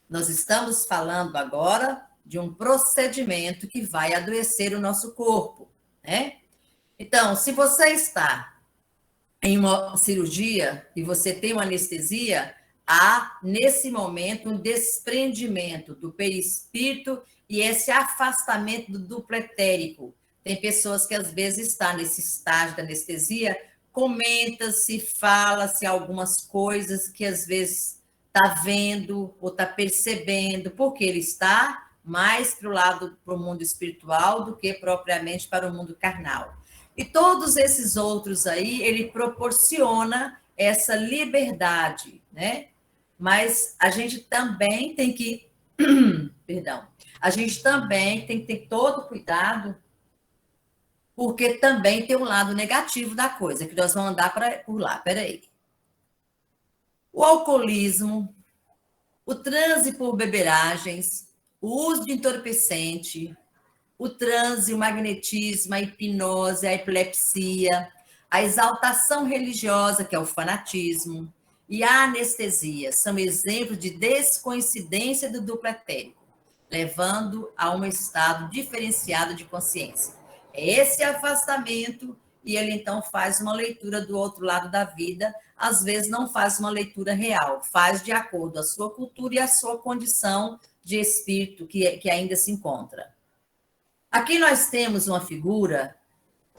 Nós estamos falando agora de um procedimento que vai adoecer o nosso corpo, né? Então, se você está em uma cirurgia e você tem uma anestesia, há, nesse momento, um desprendimento do perispírito e esse afastamento do duplo etérico. Tem pessoas que, às vezes, estão nesse estágio da anestesia, comenta-se, fala-se algumas coisas que, às vezes, está vendo ou está percebendo, porque ele está mais para o mundo espiritual do que propriamente para o mundo carnal. E todos esses outros aí, ele proporciona essa liberdade, né? Mas a gente também tem que, a gente também tem que ter todo cuidado, porque também tem um lado negativo da coisa, que nós vamos andar por lá. Peraí. O alcoolismo, o transe por beberagens, o uso de entorpecente, o transe, o magnetismo, a hipnose, a epilepsia, a exaltação religiosa, que é o fanatismo, e a anestesia são exemplos de descoincidência do duplo etérico, levando a um estado diferenciado de consciência. É esse afastamento, e ele então faz uma leitura do outro lado da vida, às vezes não faz uma leitura real, faz de acordo com a sua cultura e a sua condição de espírito que ainda se encontra. Aqui nós temos uma figura,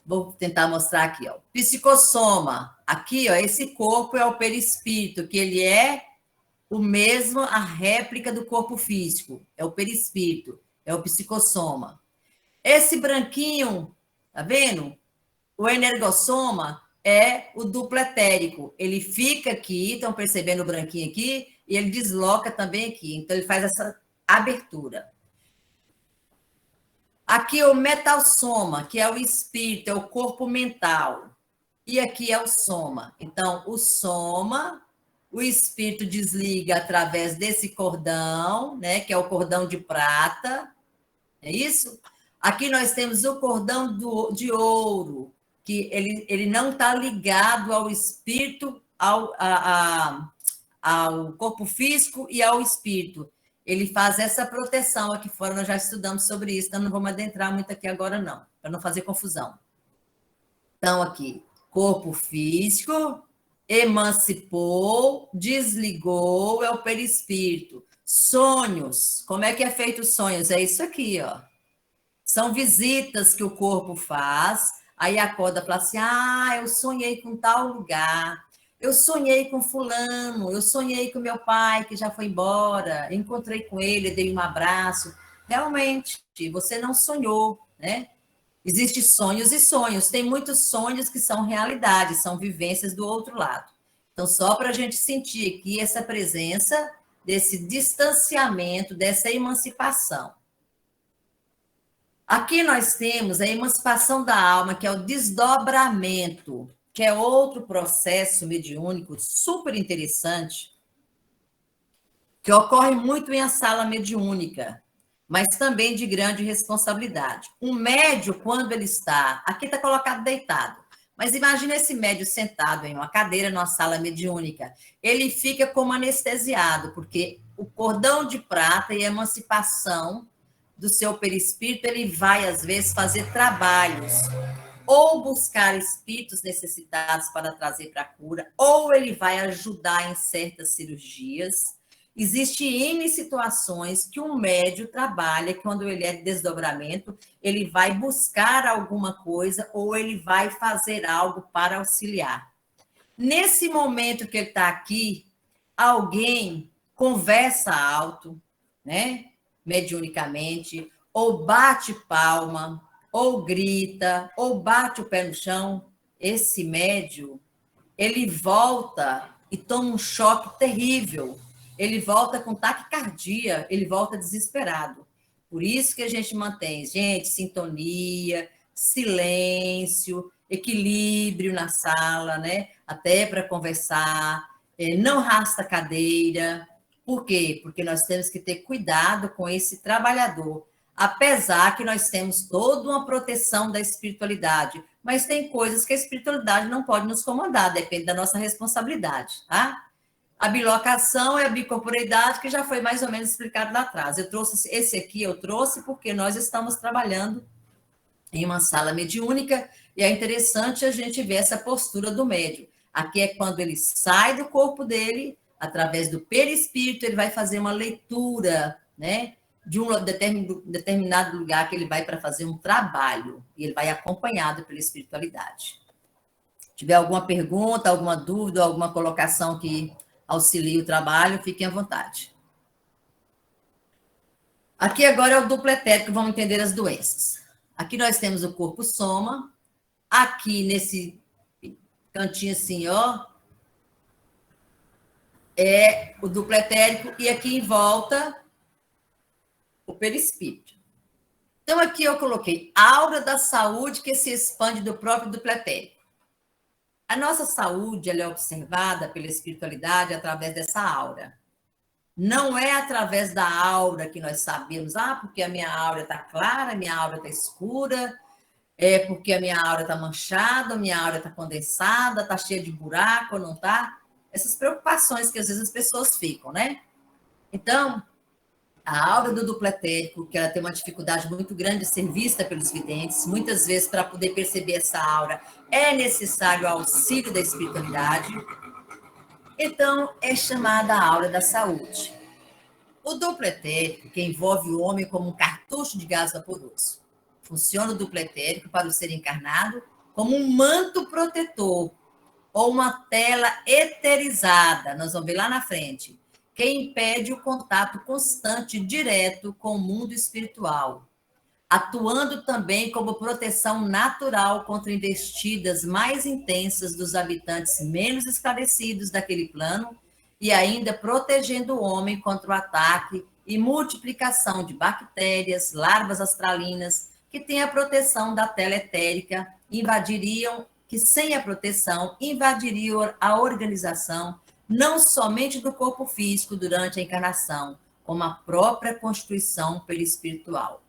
vou tentar mostrar aqui, ó, psicossoma. Aqui, ó, esse corpo é o perispírito, que ele é o mesmo, a réplica do corpo físico, é o perispírito, é o psicossoma. Esse branquinho, tá vendo? O energossoma é o duplo etérico. Ele fica aqui, estão percebendo o branquinho aqui, e ele desloca também aqui. Então, ele faz essa abertura. Aqui o metalsoma, que é o espírito, é o corpo mental. E aqui é o soma. Então, o soma, o espírito desliga através desse cordão, né, que é o cordão de prata. É isso? Aqui nós temos o cordão de ouro, que ele não está ligado ao espírito, ao corpo físico e ao espírito. Ele faz essa proteção. Aqui fora nós já estudamos sobre isso, então não vamos adentrar muito aqui agora não, para não fazer confusão. Então aqui, corpo físico, emancipou, desligou, é o perispírito. Sonhos, como é que é feito os sonhos? É isso aqui, ó. São visitas que o corpo faz, aí acorda e fala assim, eu sonhei com tal lugar, eu sonhei com fulano, eu sonhei com meu pai que já foi embora, encontrei com ele, dei um abraço. Realmente, você não sonhou, né? Existem sonhos e sonhos. Tem muitos sonhos que são realidades, são vivências do outro lado. Então, só para a gente sentir aqui essa presença desse distanciamento, dessa emancipação. Aqui nós temos a emancipação da alma, que é o desdobramento, que é outro processo mediúnico super interessante, que ocorre muito em a sala mediúnica, mas também de grande responsabilidade. Um médio, quando ele está... Aqui está colocado deitado, mas imagina esse médio sentado em uma cadeira, numa sala mediúnica. Ele fica como anestesiado, porque o cordão de prata e a emancipação do seu perispírito, ele vai, às vezes, fazer trabalhos, ou buscar espíritos necessitados para trazer para a cura, ou ele vai ajudar em certas cirurgias. Existem N situações que um médium trabalha, quando ele é de desdobramento, ele vai buscar alguma coisa, ou ele vai fazer algo para auxiliar. Nesse momento que ele está aqui, alguém conversa alto, né? Mediunicamente, ou bate palma, ou grita, ou bate o pé no chão. Esse médium, ele volta e toma um choque terrível. Ele volta com taquicardia, ele volta desesperado. Por isso que a gente mantém, gente, sintonia, silêncio, equilíbrio na sala, né? Até para conversar, não arrasta a cadeira. Por quê? Porque nós temos que ter cuidado com esse trabalhador, apesar que nós temos toda uma proteção da espiritualidade, mas tem coisas que a espiritualidade não pode nos comandar, depende da nossa responsabilidade, tá? A bilocação é a bicorporeidade, que já foi mais ou menos explicado lá atrás. Eu trouxe esse aqui, porque nós estamos trabalhando em uma sala mediúnica, e é interessante a gente ver essa postura do médium. Aqui é quando ele sai do corpo dele, através do perispírito, ele vai fazer uma leitura, né, de um determinado lugar que ele vai para fazer um trabalho, e ele vai acompanhado pela espiritualidade. Se tiver alguma pergunta, alguma dúvida, alguma colocação que auxilie o trabalho, fiquem à vontade. Aqui agora é o duplo etérico, vamos entender as doenças. Aqui nós temos o corpo soma, aqui nesse cantinho assim, ó, é o duplo etérico, e aqui em volta o perispírito. Então, aqui eu coloquei aura da saúde que se expande do próprio dupletérico. A nossa saúde ela é observada pela espiritualidade através dessa aura. Não é através da aura que nós sabemos, porque a minha aura está clara, a minha aura está escura, é porque a minha aura está manchada, a minha aura está condensada, está cheia de buraco, não está? Essas preocupações que às vezes as pessoas ficam, né? Então, a aura do dupletérico, que ela tem uma dificuldade muito grande de ser vista pelos videntes, muitas vezes, para poder perceber essa aura, é necessário o auxílio da espiritualidade. Então, é chamada a aura da saúde. O dupletérico, que envolve o homem como um cartucho de gás vaporoso. Funciona o dupletérico para o ser encarnado como um manto protetor ou uma tela eterizada, nós vamos ver lá na frente, que impede o contato constante e direto com o mundo espiritual, atuando também como proteção natural contra investidas mais intensas dos habitantes menos esclarecidos daquele plano e ainda protegendo o homem contra o ataque e multiplicação de bactérias, larvas astralinas, que têm a proteção da tela etérica, que sem a proteção invadiriam a organização não somente do corpo físico durante a encarnação, como a própria constituição perispiritual.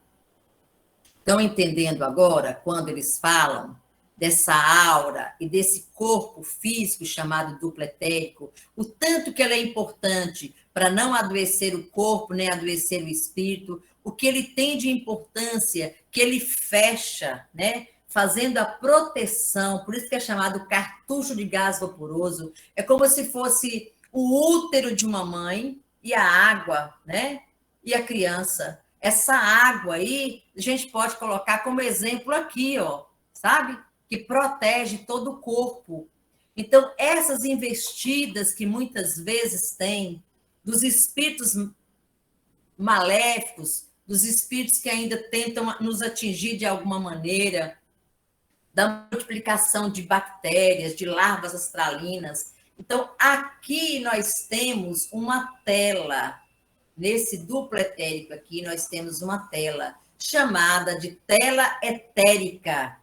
Estão entendendo agora, quando eles falam dessa aura e desse corpo físico chamado dupletérico, o tanto que ela é importante para não adoecer o corpo, nem adoecer o espírito, o que ele tem de importância, que ele fecha, né? Fazendo a proteção, por isso que é chamado cartucho de gás vaporoso, é como se fosse o útero de uma mãe e a água, né? E a criança. Essa água aí, a gente pode colocar como exemplo aqui, ó, sabe? Que protege todo o corpo. Então, essas investidas que muitas vezes tem dos espíritos maléficos, dos espíritos que ainda tentam nos atingir de alguma maneira, da multiplicação de bactérias, de larvas astralinas. Então, aqui nós temos uma tela. Nesse duplo etérico aqui, nós temos uma tela chamada de tela etérica.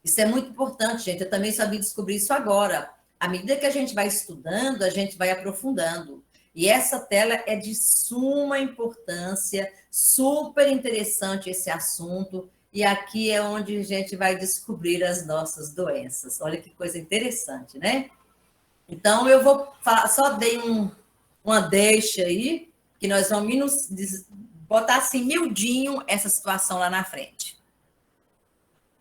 Isso é muito importante, gente. Eu também sabia descobrir isso agora. À medida que a gente vai estudando, a gente vai aprofundando. E essa tela é de suma importância, super interessante esse assunto. E aqui é onde a gente vai descobrir as nossas doenças. Olha que coisa interessante, né? Então, eu vou falar, só dei uma deixa aí, que nós vamos botar assim, miudinho, essa situação lá na frente.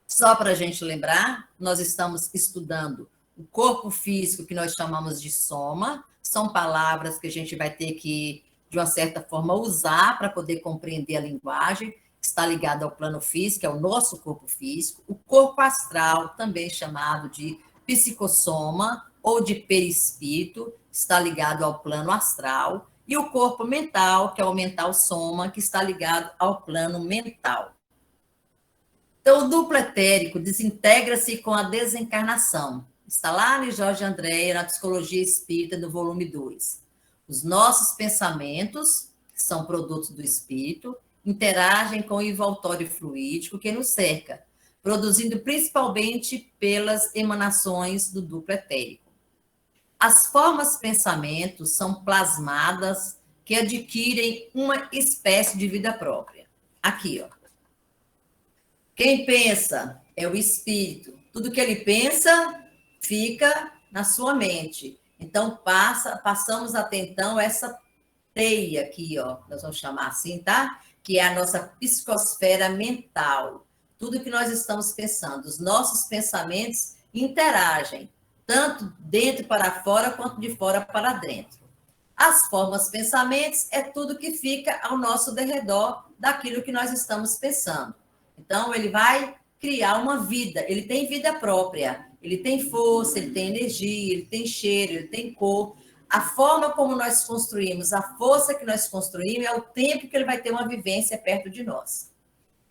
Só para a gente lembrar, nós estamos estudando o corpo físico, que nós chamamos de soma, são palavras que a gente vai ter que, de uma certa forma, usar para poder compreender a linguagem, está ligado ao plano físico, é o nosso corpo físico, o corpo astral, também chamado de psicossoma ou de perispírito, está ligado ao plano astral, e o corpo mental, que é o mental soma, que está ligado ao plano mental. Então, o duplo etérico desintegra-se com a desencarnação. Está lá em Jorge Andréa, na Psicologia Espírita, do volume 2. Os nossos pensamentos, que são produtos do espírito, interagem com o envoltório fluídico que nos cerca, produzindo principalmente pelas emanações do duplo etérico. As formas pensamentos são plasmadas que adquirem uma espécie de vida própria. Aqui, ó. Quem pensa é o espírito. Tudo que ele pensa fica na sua mente. Então, passamos a ter, então, essa teia aqui, ó, nós vamos chamar assim, tá? Que é a nossa psicosfera mental. Tudo que nós estamos pensando, os nossos pensamentos interagem, tanto dentro para fora, quanto de fora para dentro. As formas pensamentos é tudo que fica ao nosso derredor daquilo que nós estamos pensando. Então, ele vai criar uma vida, ele tem vida própria, ele tem força, ele tem energia, ele tem cheiro, ele tem cor. A forma como nós construímos, a força que nós construímos é o tempo que ele vai ter uma vivência perto de nós.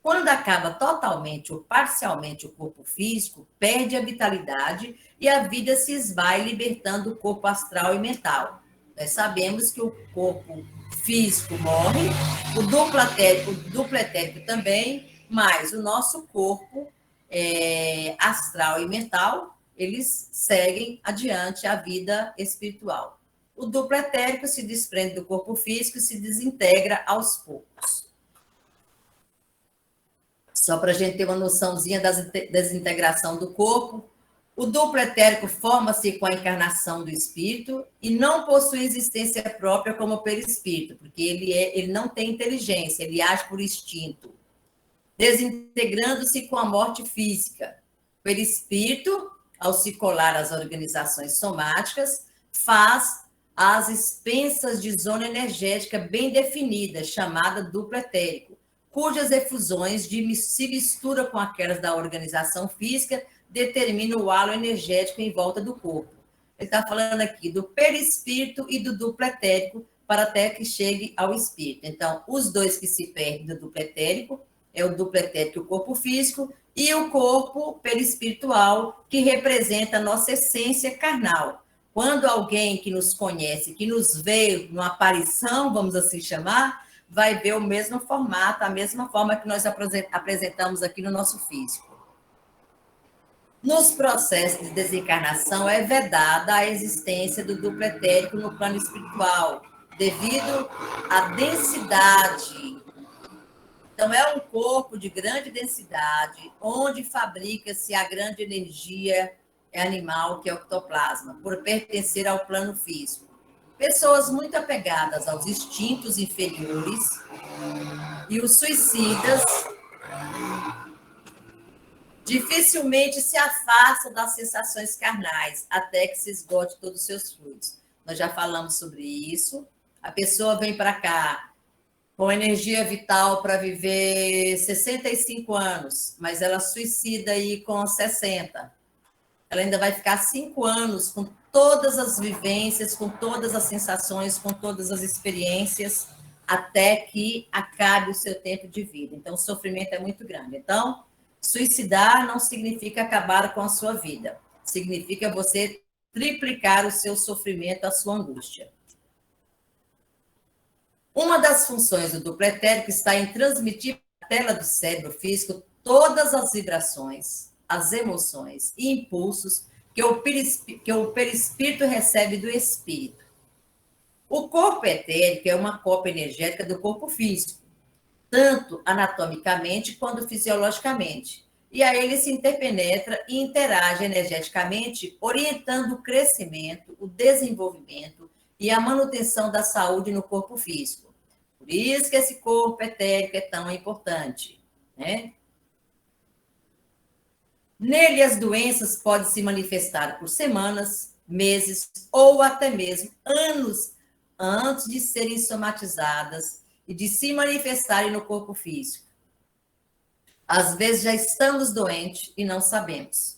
Quando acaba totalmente ou parcialmente o corpo físico, perde a vitalidade e a vida se esvai, libertando o corpo astral e mental. Nós sabemos que o corpo físico morre, o duplo etérico também, mas o nosso corpo astral e mental, eles seguem adiante a vida espiritual. O duplo etérico se desprende do corpo físico e se desintegra aos poucos. Só para a gente ter uma noçãozinha da desintegração do corpo, o duplo etérico forma-se com a encarnação do espírito e não possui existência própria como o perispírito, porque ele não tem inteligência, ele age por instinto, desintegrando-se com a morte física. O perispírito, ao se colar às organizações somáticas, faz as expensas de zona energética bem definida, chamada duplo etérico, cujas efusões se misturam com aquelas da organização física, determina o halo energético em volta do corpo. Ele está falando aqui do perispírito e do duplo etérico, para até que chegue ao espírito. Então, os dois que se perdem do duplo etérico é o duplo etérico, o corpo físico, e o corpo perispiritual, que representa a nossa essência carnal. Quando alguém que nos conhece, que nos vê numa aparição, vamos assim chamar, vai ver o mesmo formato, a mesma forma que nós apresentamos aqui no nosso físico. Nos processos de desencarnação, é vedada a existência do duplo etérico no plano espiritual, devido à densidade. Então, é um corpo de grande densidade, onde fabrica-se a grande energia animal, que é o ectoplasma, por pertencer ao plano físico. Pessoas muito apegadas aos instintos inferiores e os suicidas dificilmente se afastam das sensações carnais, até que se esgote todos os seus fluidos. Nós já falamos sobre isso. A pessoa vem para cá com energia vital para viver 65 anos, mas ela suicida aí com 60. Ela ainda vai ficar 5 anos com todas as vivências, com todas as sensações, com todas as experiências, até que acabe o seu tempo de vida. Então, o sofrimento é muito grande. Então, suicidar não significa acabar com a sua vida. Significa você triplicar o seu sofrimento, a sua angústia. Uma das funções do duplo etérico está em transmitir para a tela do cérebro físico todas as vibrações, as emoções e impulsos que o perispírito recebe do espírito. O corpo etérico é uma cópia energética do corpo físico, tanto anatomicamente quanto fisiologicamente. E aí ele se interpenetra e interage energeticamente, orientando o crescimento, o desenvolvimento e a manutenção da saúde no corpo físico. Por isso que esse corpo etérico é tão importante, né? Nele, as doenças podem se manifestar por semanas, meses ou até mesmo anos antes de serem somatizadas e de se manifestarem no corpo físico. Às vezes já estamos doentes e não sabemos.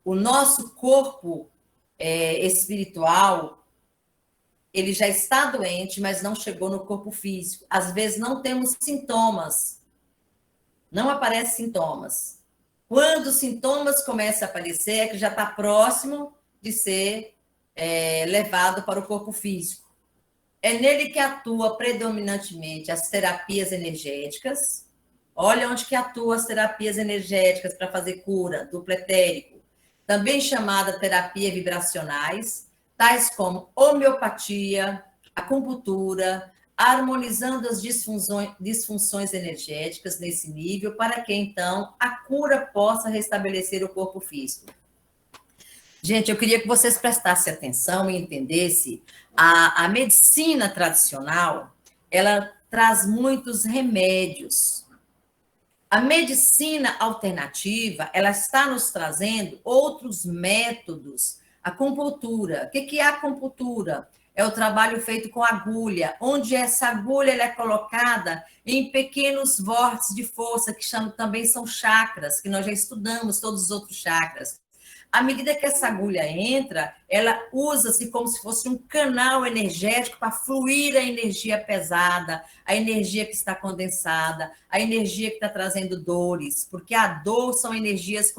O nosso corpo espiritual, ele já está doente, mas não chegou no corpo físico. Às vezes não temos sintomas, não aparecem sintomas. Quando os sintomas começam a aparecer, é que já está próximo de ser levado para o corpo físico. É nele que atua predominantemente as terapias energéticas. Olha onde que atuam as terapias energéticas para fazer cura, duplo etérico. Também chamada terapia vibracionais, tais como homeopatia, acupuntura, harmonizando as disfunções energéticas nesse nível, para que, então, a cura possa restabelecer o corpo físico. Gente, eu queria que vocês prestassem atenção e entendessem, a medicina tradicional, ela traz muitos remédios. A medicina alternativa, ela está nos trazendo outros métodos. A acupuntura. O que é a acupuntura? É o trabalho feito com agulha, onde essa agulha ela é colocada em pequenos vórtices de força, que também são chakras, que nós já estudamos todos os outros chakras. À medida que essa agulha entra, ela usa-se como se fosse um canal energético para fluir a energia pesada, a energia que está condensada, a energia que está trazendo dores, porque a dor são energias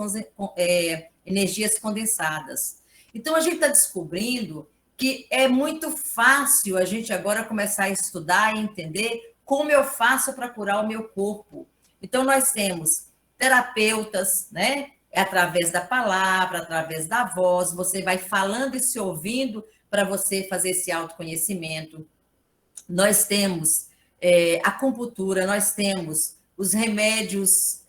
condensadas. Então, a gente está descobrindo que é muito fácil a gente agora começar a estudar e entender como eu faço para curar o meu corpo. Então, nós temos terapeutas, né? É através da palavra, através da voz, você vai falando e se ouvindo para você fazer esse autoconhecimento. Nós temos acupuntura, nós temos os remédios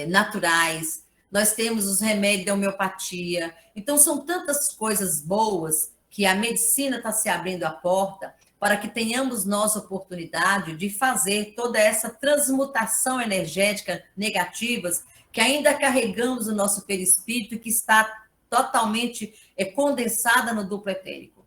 naturais, nós temos os remédios da homeopatia. Então, são tantas coisas boas que a medicina está se abrindo a porta para que tenhamos nós oportunidade de fazer toda essa transmutação energética negativas que ainda carregamos no nosso perispírito e que está totalmente condensada no duplo etérico.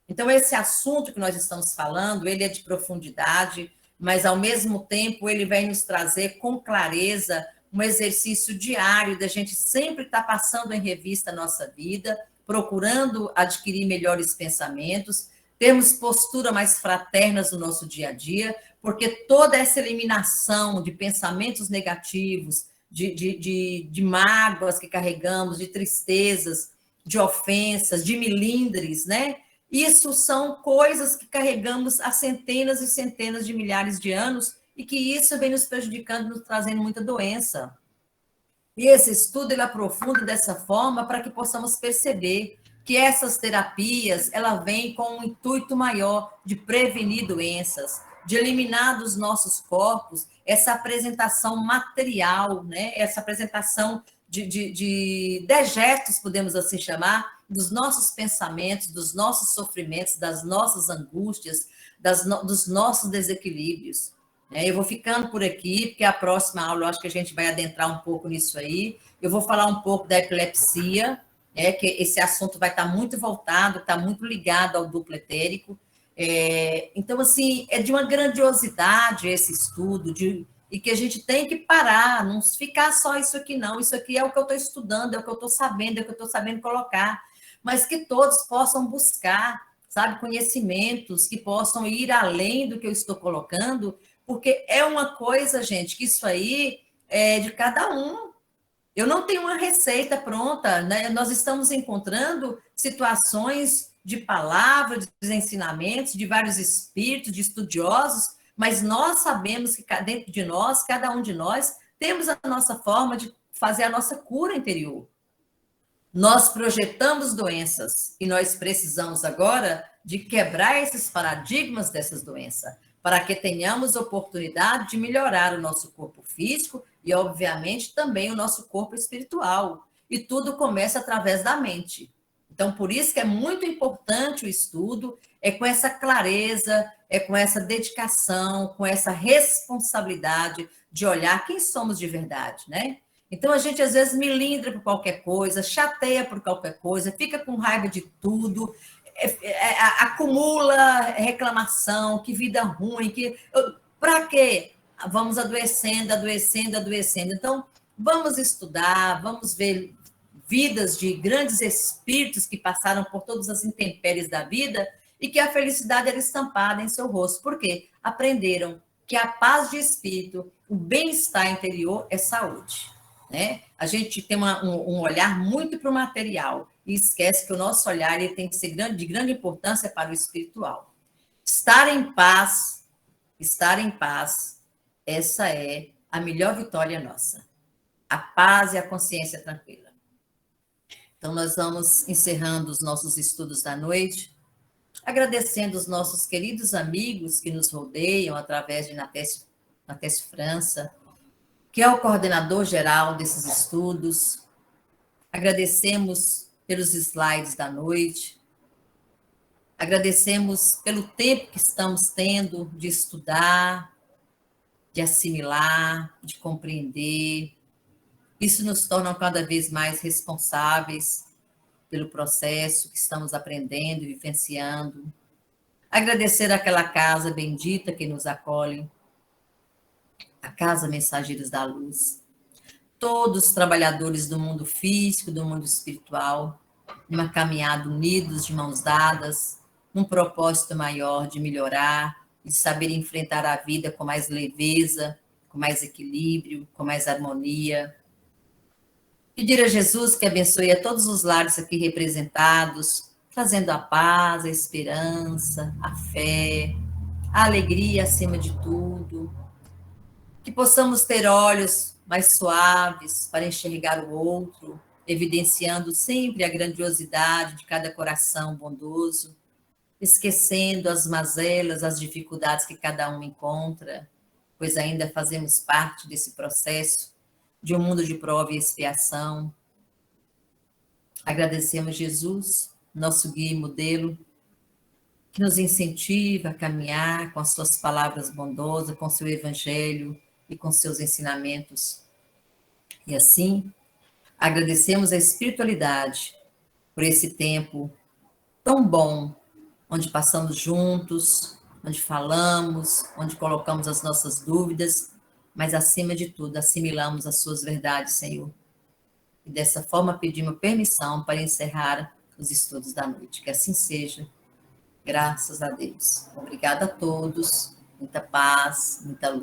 Então, esse assunto que nós estamos falando, ele é de profundidade, mas, ao mesmo tempo, ele vai nos trazer com clareza um exercício diário da gente sempre estar passando em revista a nossa vida, procurando adquirir melhores pensamentos, termos postura mais fraternas no nosso dia a dia, porque toda essa eliminação de pensamentos negativos, de mágoas que carregamos, de tristezas, de ofensas, de milindres, né? Isso são coisas que carregamos há centenas e centenas de milhares de anos e que isso vem nos prejudicando, nos trazendo muita doença. E esse estudo, ele aprofunda dessa forma para que possamos perceber que essas terapias, ela vem com um intuito maior de prevenir doenças, de eliminar dos nossos corpos essa apresentação material, né? Essa apresentação de dejetos, podemos assim chamar, dos nossos pensamentos, dos nossos sofrimentos, das nossas angústias, dos nossos desequilíbrios. Eu vou ficando por aqui, porque a próxima aula eu acho que a gente vai adentrar um pouco nisso aí. Eu vou falar um pouco da epilepsia, que esse assunto vai estar muito voltado, está muito ligado ao duplo etérico. Então, assim, é de uma grandiosidade esse estudo, e que a gente tem que parar, não ficar só isso aqui, não. Isso aqui é o que eu estou estudando, é o que eu estou sabendo, é o que eu estou sabendo colocar. Mas que todos possam buscar, sabe, conhecimentos, que possam ir além do que eu estou colocando, porque é uma coisa, gente, que isso aí é de cada um. Eu não tenho uma receita pronta, né? Nós estamos encontrando situações de palavras, de ensinamentos, de vários espíritos, de estudiosos, mas nós sabemos que dentro de nós, cada um de nós, temos a nossa forma de fazer a nossa cura interior. Nós projetamos doenças e nós precisamos agora de quebrar esses paradigmas dessas doenças, para que tenhamos oportunidade de melhorar o nosso corpo físico e, obviamente, também o nosso corpo espiritual. E tudo começa através da mente. Então, por isso que é muito importante o estudo, é com essa clareza, é com essa dedicação, com essa responsabilidade de olhar quem somos de verdade, né? Então, a gente, às vezes, melindra por qualquer coisa, chateia por qualquer coisa, fica com raiva de tudo, acumula reclamação, que vida ruim, para quê? Vamos adoecendo. Então, vamos estudar, vamos ver vidas de grandes espíritos que passaram por todas as intempéries da vida e que a felicidade era estampada em seu rosto. Por quê? Aprenderam que a paz de espírito, o bem-estar interior é saúde. Né? A gente tem um olhar muito para o material e esquece que o nosso olhar ele tem que ser de grande importância para o espiritual. Estar em paz, essa é a melhor vitória nossa. A paz e a consciência tranquila. Então, nós vamos encerrando os nossos estudos da noite, agradecendo os nossos queridos amigos que nos rodeiam através de Natécio França, que é o coordenador geral desses estudos. Agradecemos pelos slides da noite. Agradecemos pelo tempo que estamos tendo de estudar, de assimilar, de compreender. Isso nos torna cada vez mais responsáveis pelo processo que estamos aprendendo e vivenciando. Agradecer àquela casa bendita que nos acolhe, a Casa Mensageiros da Luz, todos os trabalhadores do mundo físico, do mundo espiritual, numa caminhada unidos, de mãos dadas, num propósito maior de melhorar, de saber enfrentar a vida com mais leveza, com mais equilíbrio, com mais harmonia. Pedir a Jesus que abençoe a todos os lares aqui representados, trazendo a paz, a esperança, a fé, a alegria acima de tudo. Que possamos ter olhos mais suaves para enxergar o outro, evidenciando sempre a grandiosidade de cada coração bondoso, esquecendo as mazelas, as dificuldades que cada um encontra, pois ainda fazemos parte desse processo de um mundo de prova e expiação. Agradecemos Jesus, nosso guia e modelo, que nos incentiva a caminhar com as suas palavras bondosas, com seu evangelho e com seus ensinamentos. E assim, agradecemos a espiritualidade por esse tempo tão bom, onde passamos juntos, onde falamos, onde colocamos as nossas dúvidas, mas acima de tudo, assimilamos as suas verdades, Senhor. E dessa forma pedimos permissão para encerrar os estudos da noite. Que assim seja. Graças a Deus. Obrigada a todos. Muita paz, muita luz.